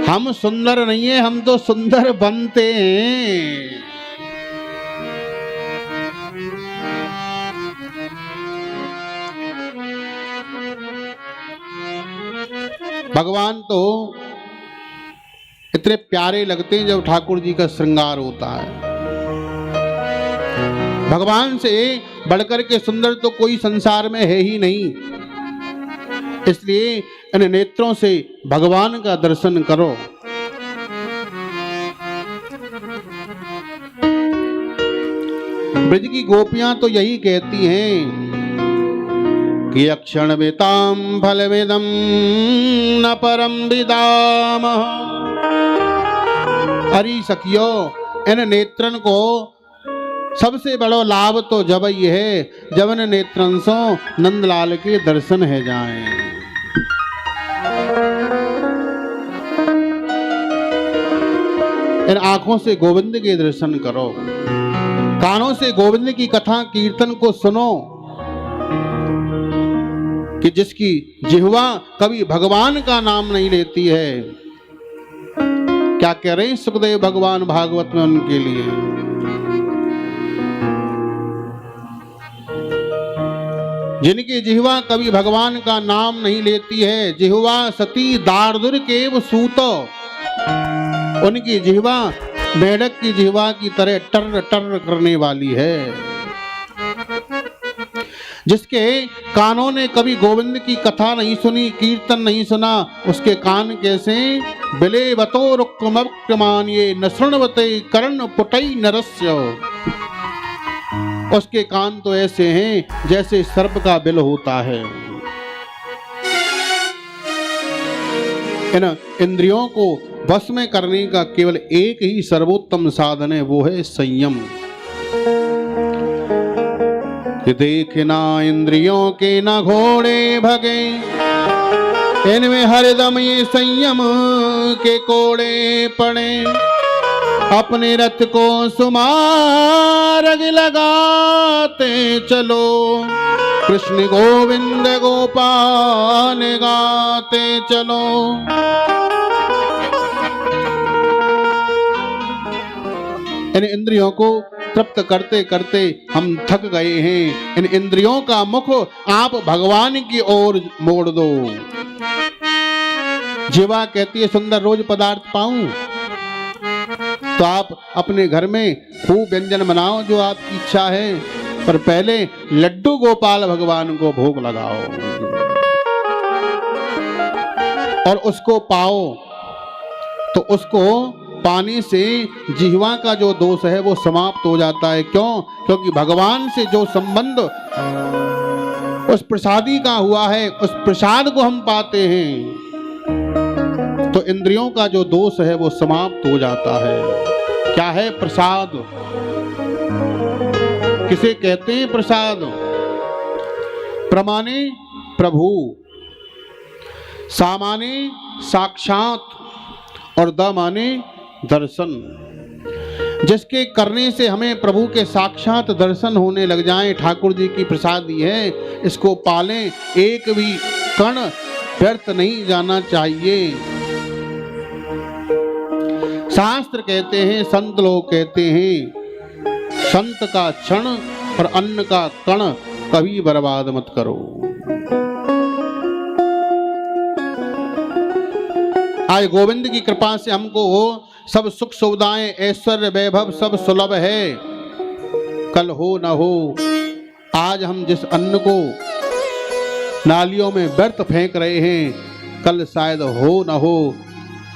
हम सुंदर नहीं है, हम तो सुंदर बनते हैं। भगवान तो इतने प्यारे लगते हैं जब ठाकुर जी का श्रृंगार होता है। भगवान से बढ़कर के सुंदर तो कोई संसार में है ही नहीं। इसलिए इन नेत्रों से भगवान का दर्शन करो। ब्रज की गोपियां तो यही कहती हैं कि अक्षण वेताम फल वेदम न परम विदाम। अरे सखियो, इन नेत्रन को सबसे बड़ो लाभ तो जब ये है जब इन नेत्रन सो नंदलाल के दर्शन है जाएं। इन आंखों से गोविंद के दर्शन करो, कानों से गोविंद की कथा कीर्तन को सुनो, कि जिसकी जिह्वा कभी भगवान का नाम नहीं लेती है। क्या कह रहे हैं सुखदेव भगवान भागवत में उनके लिए? जिनकी जिह्वा कभी भगवान का नाम नहीं लेती है, जिह्वा सती दार्दुर केव सूतो, उनकी जिह्वा मेढक की जिह्वा की तरह टर टर करने वाली है। जिसके कानों ने कभी गोविंद की कथा नहीं सुनी, कीर्तन नहीं सुना, उसके कान कैसे बिले बतो रुक्मान्ये न शृण्वते कर्ण पुटई नरस्य। उसके कान तो ऐसे हैं जैसे सर्प का बिल होता है। इन इंद्रियों को वश में करने का केवल एक ही सर्वोत्तम साधन है, वो है संयम। कि देखना इंद्रियों के न घोड़े भगे, इनमें हरदम ये संयम के कोड़े पड़े। अपने रथ को सुमार्ग लगाते चलो, कृष्ण गोविंद गोपाल गाते चलो। इन इंद्रियों को तृप्त करते करते हम थक गए हैं। इन इंद्रियों का मुख आप भगवान की ओर मोड़ दो। जीवा कहती है सुंदर रोज पदार्थ पाऊं, तो आप अपने घर में खूब व्यंजन बनाओ जो आपकी इच्छा है, पर पहले लड्डू गोपाल भगवान को भोग लगाओ और उसको पाओ। तो उसको पाने से जिह्वा का जो दोष है वो समाप्त हो जाता है। क्यों? क्योंकि भगवान से जो संबंध उस प्रसादी का हुआ है, उस प्रसाद को हम पाते हैं, तो इंद्रियों का जो दोष है वो समाप्त हो जाता है। क्या है प्रसाद? किसे कहते हैं प्रसाद? प्रमाणे प्रभु, सामाने साक्षात और द माने दर्शन। जिसके करने से हमें प्रभु के साक्षात दर्शन होने लग जाएं, ठाकुर जी की प्रसादी है, इसको पालें। एक भी कण व्यर्थ नहीं जाना चाहिए। शास्त्र कहते हैं, संत लोग कहते हैं, संत का क्षण और अन्न का कण कभी बर्बाद मत करो। आज गोविंद की कृपा से हमको सब सुख सुविधाएं, ऐश्वर्य, वैभव सब सुलभ है। कल हो न हो, आज हम जिस अन्न को नालियों में व्यर्थ फेंक रहे हैं, कल शायद हो न हो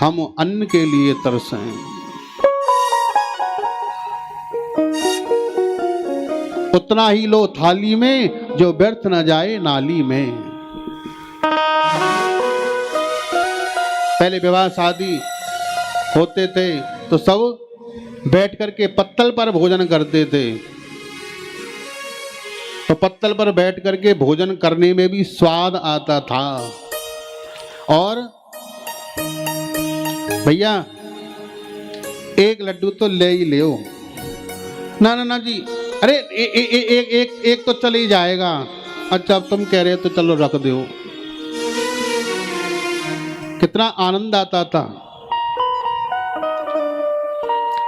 हम अन्न के लिए तरसें। उतना ही लो थाली में जो व्यर्थ न जाए नाली में। पहले विवाह शादी होते थे तो सब बैठ करके पत्तल पर भोजन करते थे। तो पत्तल पर बैठ करके भोजन करने में भी स्वाद आता था। और भैया एक लड्डू तो ले ही ले। ना ना ना जी, अरे एक तो चल ही जाएगा। अच्छा अब तुम कह रहे हो तो चलो रख दो। कितना आनंद आता था।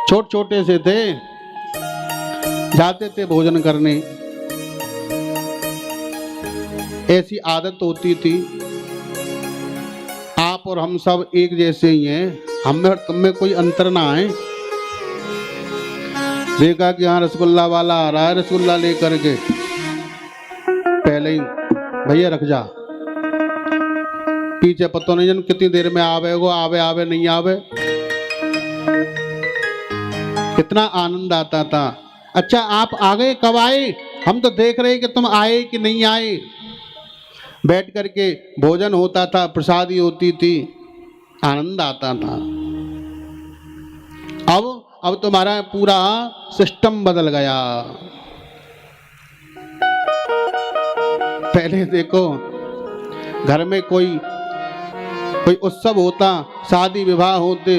छोटे छोटे से थे, जाते थे भोजन करने, ऐसी आदत होती थी। आप और हम सब एक जैसे ही हैं, हम में और तुम में कोई अंतर ना है। देखा कि हाँ रसगुल्ला वाला आ रहा है, रसगुल्ला लेकर के पहले ही भैया रख जा, पीछे पता नहीं जन कितनी देर में आवेगो, आवे नहीं आवे। कितना आनंद आता था। अच्छा आप आ गए, कब आए? हम तो देख रहे कि तुम आए कि नहीं आए। बैठ करके भोजन होता था, प्रसादी होती थी, आनंद आता था। अब तुम्हारा पूरा सिस्टम बदल गया। पहले देखो घर में कोई उत्सव होता, शादी विवाह होते,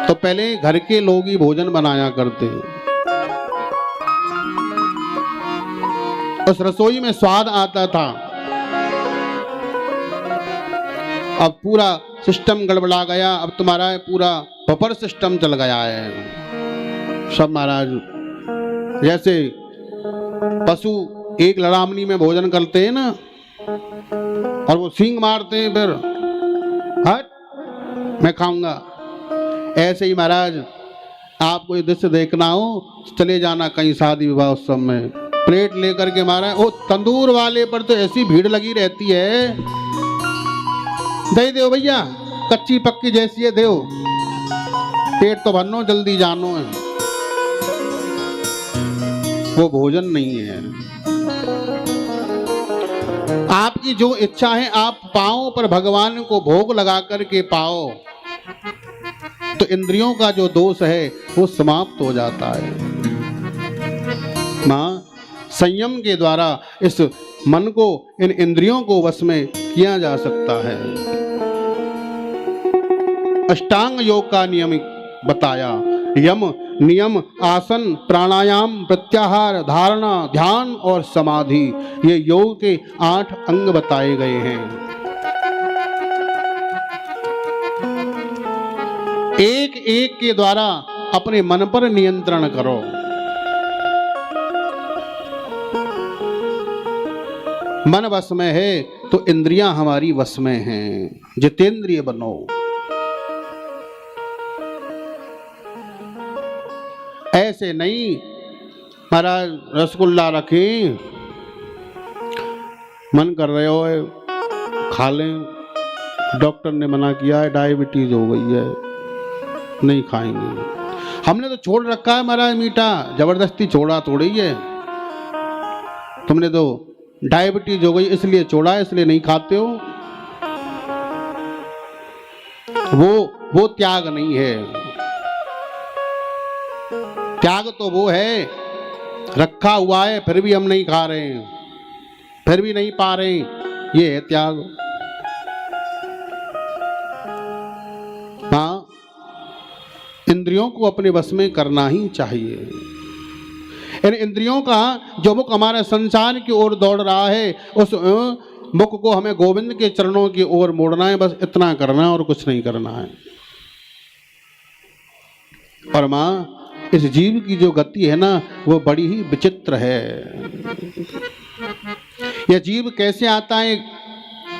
तो पहले घर के लोग ही भोजन बनाया करते। उस रसोई में स्वाद आता था। अब पूरा सिस्टम गड़बड़ा गया। अब तुम्हारा पूरा बफर सिस्टम चल गया है सब महाराज। जैसे पशु एक लड़ामनी में भोजन करते हैं ना, और वो सींग मारते हैं, फिर हट मैं खाऊंगा। ऐसे ही महाराज आपको ये दृश्य देखना हो, चले जाना कहीं शादी विवाह उत्सव में, प्लेट लेकर के मारा, ओ तंदूर वाले पर तो ऐसी भीड़ लगी रहती है। दे दो भैया, कच्ची पक्की जैसी है, दो, पेट तो भरनो, जल्दी जानो है। वो भोजन नहीं है। आपकी जो इच्छा है आप पाओ, पर भगवान को भोग लगा करके पाओ, तो इंद्रियों का जो दोष है वो समाप्त हो जाता है। मां संयम के द्वारा इस मन को, इन इंद्रियों को वश में किया जा सकता है। अष्टांग योग का नियम बताया। यम, नियम, आसन, प्राणायाम, प्रत्याहार, धारणा, ध्यान और समाधि, ये योग के 8 अंग बताए गए हैं। एक एक के द्वारा अपने मन पर नियंत्रण करो। मन वश में है तो इंद्रियां हमारी वश में हैं। जितेंद्रिय बनो। ऐसे नहीं महाराज रसगुल्ला रखें, मन कर रहे हो खा लें, डॉक्टर ने मना किया है डायबिटीज हो गई है, नहीं खाएंगे। हमने तो छोड़ रखा है महाराज मीठा, जबरदस्ती छोड़ा थोड़ी है। तुमने तो डायबिटीज हो गई इसलिए छोड़ा है, इसलिए नहीं खाते हो। वो त्याग नहीं है। त्याग तो वो है रखा हुआ है फिर भी हम नहीं खा रहे हैं, फिर भी नहीं पा रहे हैं, ये है त्याग। हाँ, इंद्रियों को अपने वश में करना ही चाहिए। इन इंद्रियों का जो मुख हमारे संसार की ओर दौड़ रहा है, उस मुख को हमें गोविंद के चरणों की ओर मोड़ना है। बस इतना करना है और कुछ नहीं करना है। और माँ, इस जीव की जो गति है ना, वो बड़ी ही विचित्र है। यह जीव कैसे आता है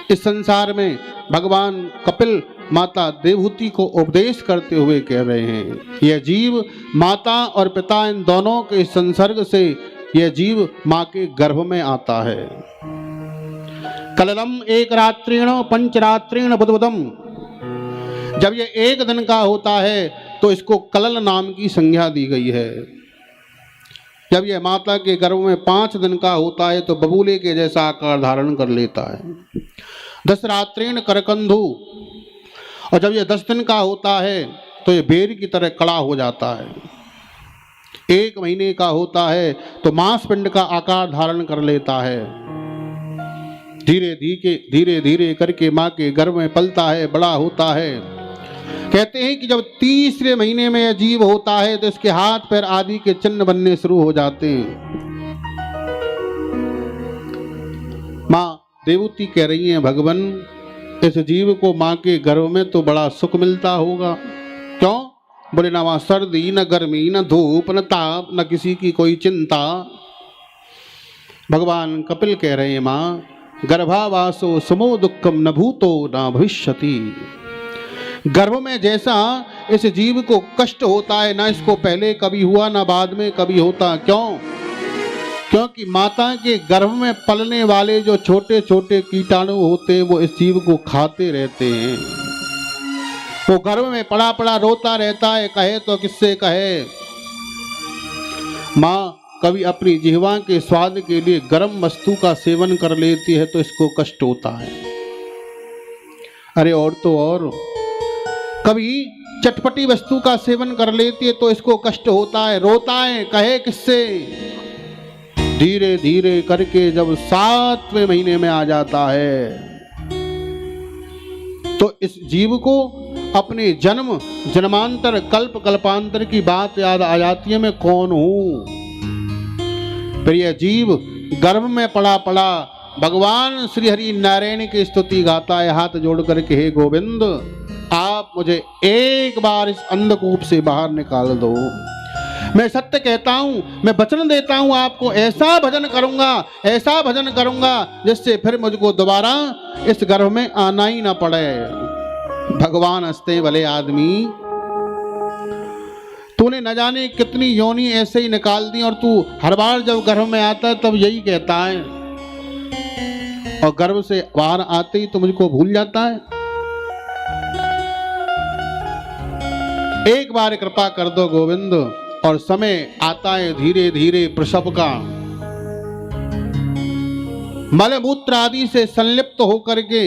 इस संसार में? भगवान कपिल माता देवहूति को उपदेश करते हुए कह रहे हैं, यह जीव माता और पिता इन दोनों के संसर्ग से यह जीव माँ के गर्भ में आता है। कललम एक रात्रिण पंचरात्रिण बुधबुधम। जब यह एक दिन का होता है तो इसको कलल नाम की संज्ञा दी गई है। जब यह माता के गर्भ में 5 दिन का होता है तो बबूले के जैसा आकार धारण कर लेता है। 10 रात्रिण करकंधु। और जब यह 10 दिन का होता है तो यह बेर की तरह कड़ा हो जाता है। 1 महीने का होता है तो मांसपिंड का आकार धारण कर लेता है। धीरे धीरे करके माँ के गर्भ में पलता है, बड़ा होता है। कहते हैं कि जब 3रे महीने में यह जीव होता है तो इसके हाथ पैर आदि के चिन्ह बनने शुरू हो जाते हैं। माँ देवहूति कह रही हैं, भगवान इस जीव को माँ के गर्भ में तो बड़ा सुख मिलता होगा। क्यों? बोले ना वहाँ सर्दी न गर्मी न धूप न ताप न किसी की कोई चिंता। भगवान कपिल कह रहे हैं, माँ गर्भावासो समो दुखम न भूतो न भविष्यति। गर्भ में जैसा इस जीव को कष्ट होता है, ना इसको पहले कभी हुआ ना बाद में कभी होता। क्यों? क्योंकि माता के गर्भ में पलने वाले जो छोटे छोटे कीटाणु होते हैं वो इस जीव को खाते रहते हैं। वो गर्भ में पड़ा पड़ा रोता रहता है, कहे तो किससे कहे। माँ कभी अपनी जिह्वा के स्वाद के लिए गर्म वस्तु का सेवन कर लेती है तो इसको कष्ट होता है। अरे और तो और कभी चटपटी वस्तु का सेवन कर लेती है तो इसको कष्ट होता है, रोता है, कहे किससे। धीरे धीरे करके जब 7वें महीने में आ जाता है तो इस जीव को अपने जन्म जन्मांतर कल्प कल्पांतर की बात याद आ जाती है, मैं कौन हूं। फिर यह जीव गर्भ में पड़ा पड़ा भगवान श्री हरि नारायण की स्तुति गाता है, हाथ जोड़ करके, हे गोविंद आप मुझे एक बार इस अंधकूप से बाहर निकाल दो। मैं सत्य कहता हूं, मैं वचन देता हूं आपको, ऐसा भजन करूंगा जिससे फिर मुझको दोबारा इस गर्भ में आना ही ना पड़े। भगवान हंसते, भले आदमी तूने न जाने कितनी योनि ऐसे ही निकाल दी और तू हर बार जब गर्भ में आता है तब यही कहता है, और गर्भ से बाहर आते ही तो मुझको भूल जाता है। एक बार कृपा कर दो गोविंद। और समय आता है धीरे धीरे प्रसव का। मलमूत्र आदि से संलिप्त होकर के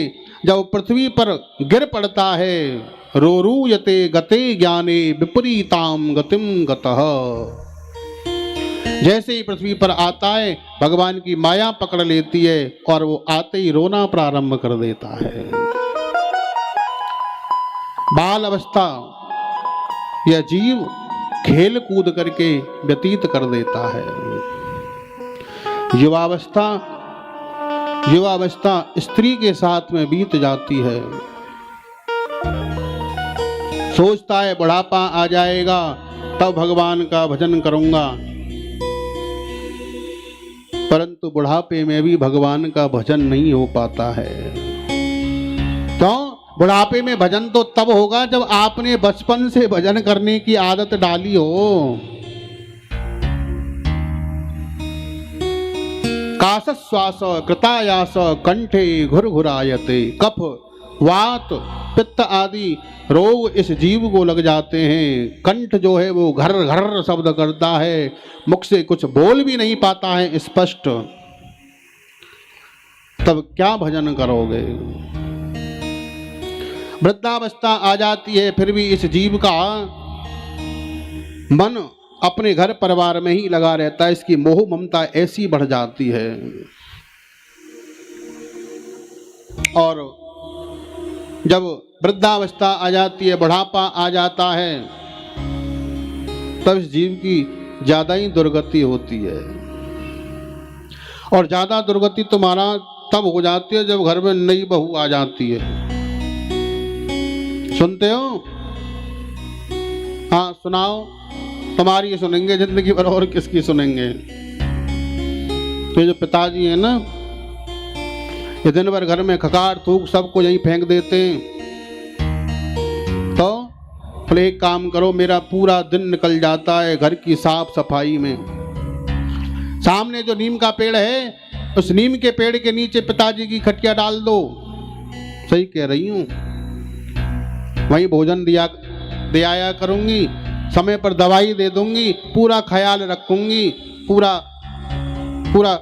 जब पृथ्वी पर गिर पड़ता है, रोरूयते गते ज्ञाने विपरीताम गतिम गतः। जैसे ही पृथ्वी पर आता है भगवान की माया पकड़ लेती है और वो आते ही रोना प्रारंभ कर देता है। बाल अवस्था यह जीव खेल कूद करके व्यतीत कर देता है। युवावस्था स्त्री के साथ में बीत जाती है। सोचता है बुढ़ापा आ जाएगा तब भगवान का भजन करूंगा, परंतु बुढ़ापे में भी भगवान का भजन नहीं हो पाता है। क्यों? बुढ़ापे में भजन तो तब होगा जब आपने बचपन से भजन करने की आदत डाली हो। काशश्वास कृतायास कंठे घुरघुरायते, कफ वात पित्त आदि रोग इस जीव को लग जाते हैं। कंठ जो है वो घर घर शब्द करता है, मुख से कुछ बोल भी नहीं पाता है स्पष्ट, तब क्या भजन करोगे? वृद्धावस्था आ जाती है फिर भी इस जीव का मन अपने घर परिवार में ही लगा रहता है, इसकी मोह ममता ऐसी बढ़ जाती है। और जब वृद्धावस्था आ जाती है, बुढ़ापा आ जाता है, तब इस जीव की ज्यादा ही दुर्गति होती है। और ज्यादा दुर्गति तुम्हारा तब हो जाती है जब घर में नई बहू आ जाती है। सुनते हो? हाँ सुनाओ, तुम्हारी सुनेंगे जिंदगी भर, और किसकी सुनेंगे? ये जो पिताजी है ना, ये दिन भर घर में खकार थूक सबको यहीं फेंक देते हैं। तो बोले एक काम करो, मेरा पूरा दिन निकल जाता है घर की साफ सफाई में। सामने जो नीम का पेड़ है, उस नीम के पेड़ के नीचे पिताजी की खटिया डाल दो। सही कह रही हूँ, वहीं भोजन दे आया करूंगी, समय पर दवाई दे दूंगी, पूरा ख्याल रखूंगी। पूरा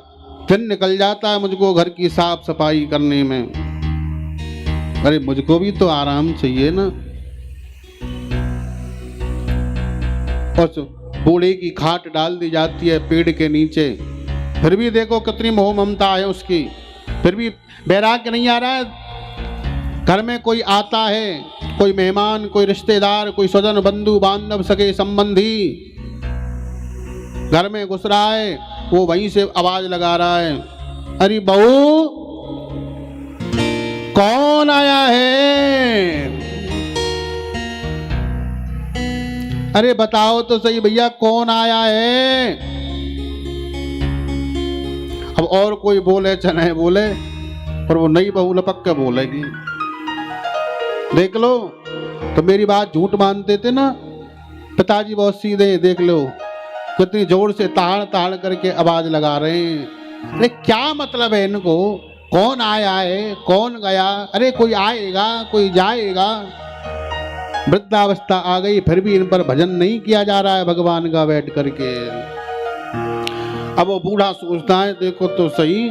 दिन निकल जाता है मुझको घर की साफ सफाई करने में। अरे मुझको भी तो आराम चाहिए ना। और बूढ़े की खाट डाल दी जाती है पेड़ के नीचे, फिर भी देखो कितनी मोह ममता है उसकी, फिर भी बैराग्य नहीं आ रहा है। घर में कोई आता है, कोई मेहमान, कोई रिश्तेदार, कोई स्वजन बंधु बांधव सगे संबंधी घर में घुस रहा है, वो वहीं से आवाज लगा रहा है, अरे बहू कौन आया है? अरे बताओ तो सही भैया कौन आया है? अब और कोई बोले चने बोले, पर वो नई बहू लपक के बोलेगी। देख लो, तो मेरी बात झूठ मानते थे ना, पिताजी बहुत सीधे, देख लो कितनी जोर से ताड़ ताड़ करके आवाज लगा रहे हैं। अरे क्या मतलब है इनको? कौन आया है, कौन गया? अरे कोई आएगा कोई जाएगा। वृद्धावस्था आ गई फिर भी इन पर भजन नहीं किया जा रहा है भगवान का बैठ करके। अब वो बूढ़ा सोचता है, देखो तो सही,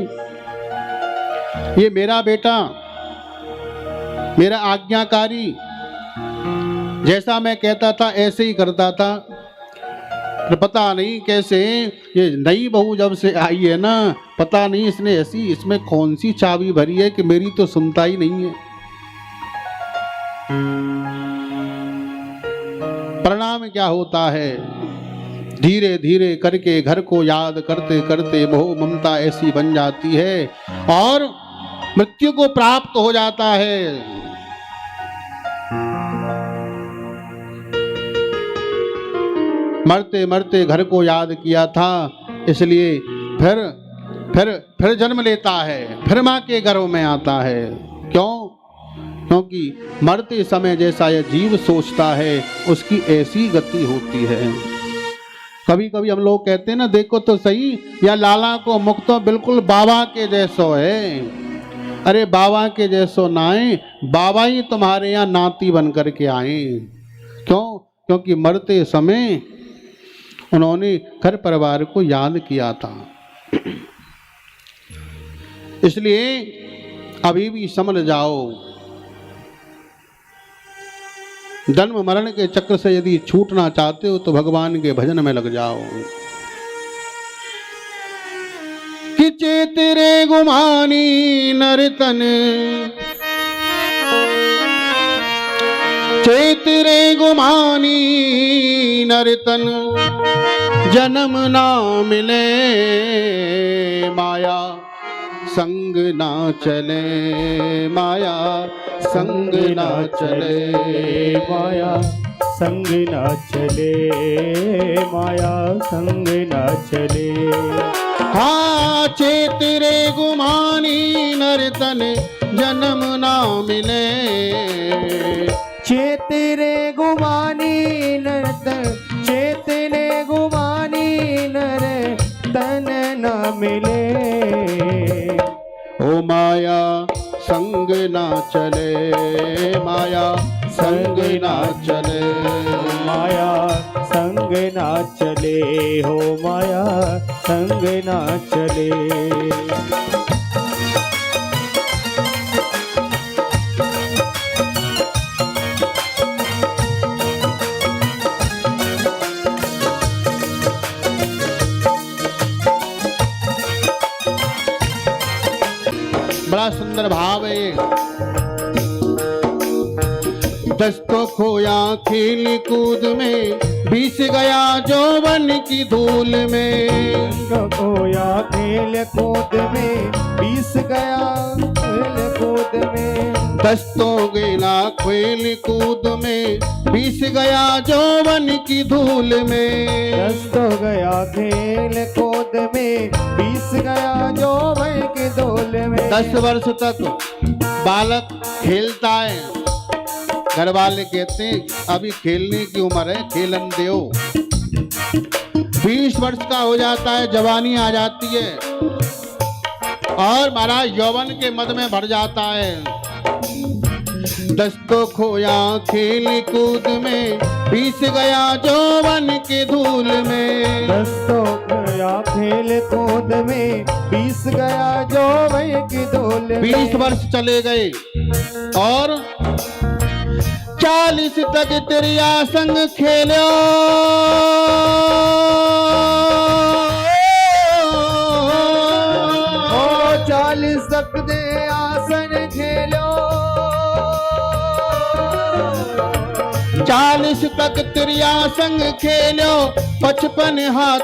ये मेरा बेटा, मेरा आज्ञाकारी, जैसा मैं कहता था ऐसे ही करता था। पर पता नहीं कैसे ये नई बहू जब से आई है ना, पता नहीं इसने ऐसी, इसमें कौन सी चाबी भरी है कि मेरी तो सुनता ही नहीं है। परिणाम क्या होता है? धीरे धीरे करके घर को याद करते करते मोह ममता ऐसी बन जाती है और मृत्यु को प्राप्त हो जाता है। मरते मरते घर को याद किया था, इसलिए फिर जन्म लेता है, फिर माँ के गर्भ में आता है। क्यों? क्योंकि मरते समय जैसा यह जीव सोचता है उसकी ऐसी गति होती है। कभी कभी हम लोग कहते हैं ना, देखो तो सही, या लाला को मुख तो बिल्कुल बाबा के जैसो है। अरे बाबा के जैसो ना आए, बाबा ही तुम्हारे यहाँ नाती बन करके आए। क्यों? क्योंकि मरते समय उन्होंने घर परिवार को याद किया था। इसलिए अभी भी समझ जाओ, जन्म मरण के चक्र से यदि छूटना चाहते हो तो भगवान के भजन में लग जाओ। कि चेत रे गुमानी नरतन, चेत रे गुमानी नरतन, जन्म ना मिले माया संग ना चले, माया संग ना चले। माया संग ना चले, माया संग ना चले। हाँ चेत रे गुमानी नर तन जन्म ना मिले। चेत रे गुमानी नर चेत रे गुमानी नर तन न मिले। ओ माया संग ना चले, माया संग ना चले। माया संग ना चले, हो माया संग ना चले। बड़ा सुंदर भाव है ये। दस तो खोया खेल कूद में, बीस गया जौवन की धूल में। खोया खेल कूद में, बीस गया खेल कूद में। दस तो गेला खेल कूद में, बीस गया जौवन की धूल में। दस तो गया खेल कूद में, बीस गया जौवन की धूल में। 10 वर्ष तक बालक खेलता है, घर वाले कहते हैं अभी खेलने की उम्र है, खेलन दो। 20 वर्ष का हो जाता है, जवानी आ जाती है और महाराज यौवन के मद में भर जाता है। 10 तो खोया खेल कूद में, 20 गया जौवन के धूल में। 10 तो गया खेल कूद में, 20 गया जौवन की धूल में। 20 वर्ष चले गए और 40 तक तेरिया संग खेलो। ओ 40 तक दे आसन खेलो। 40 तक तेरिया संग खेलो, 55 हाथ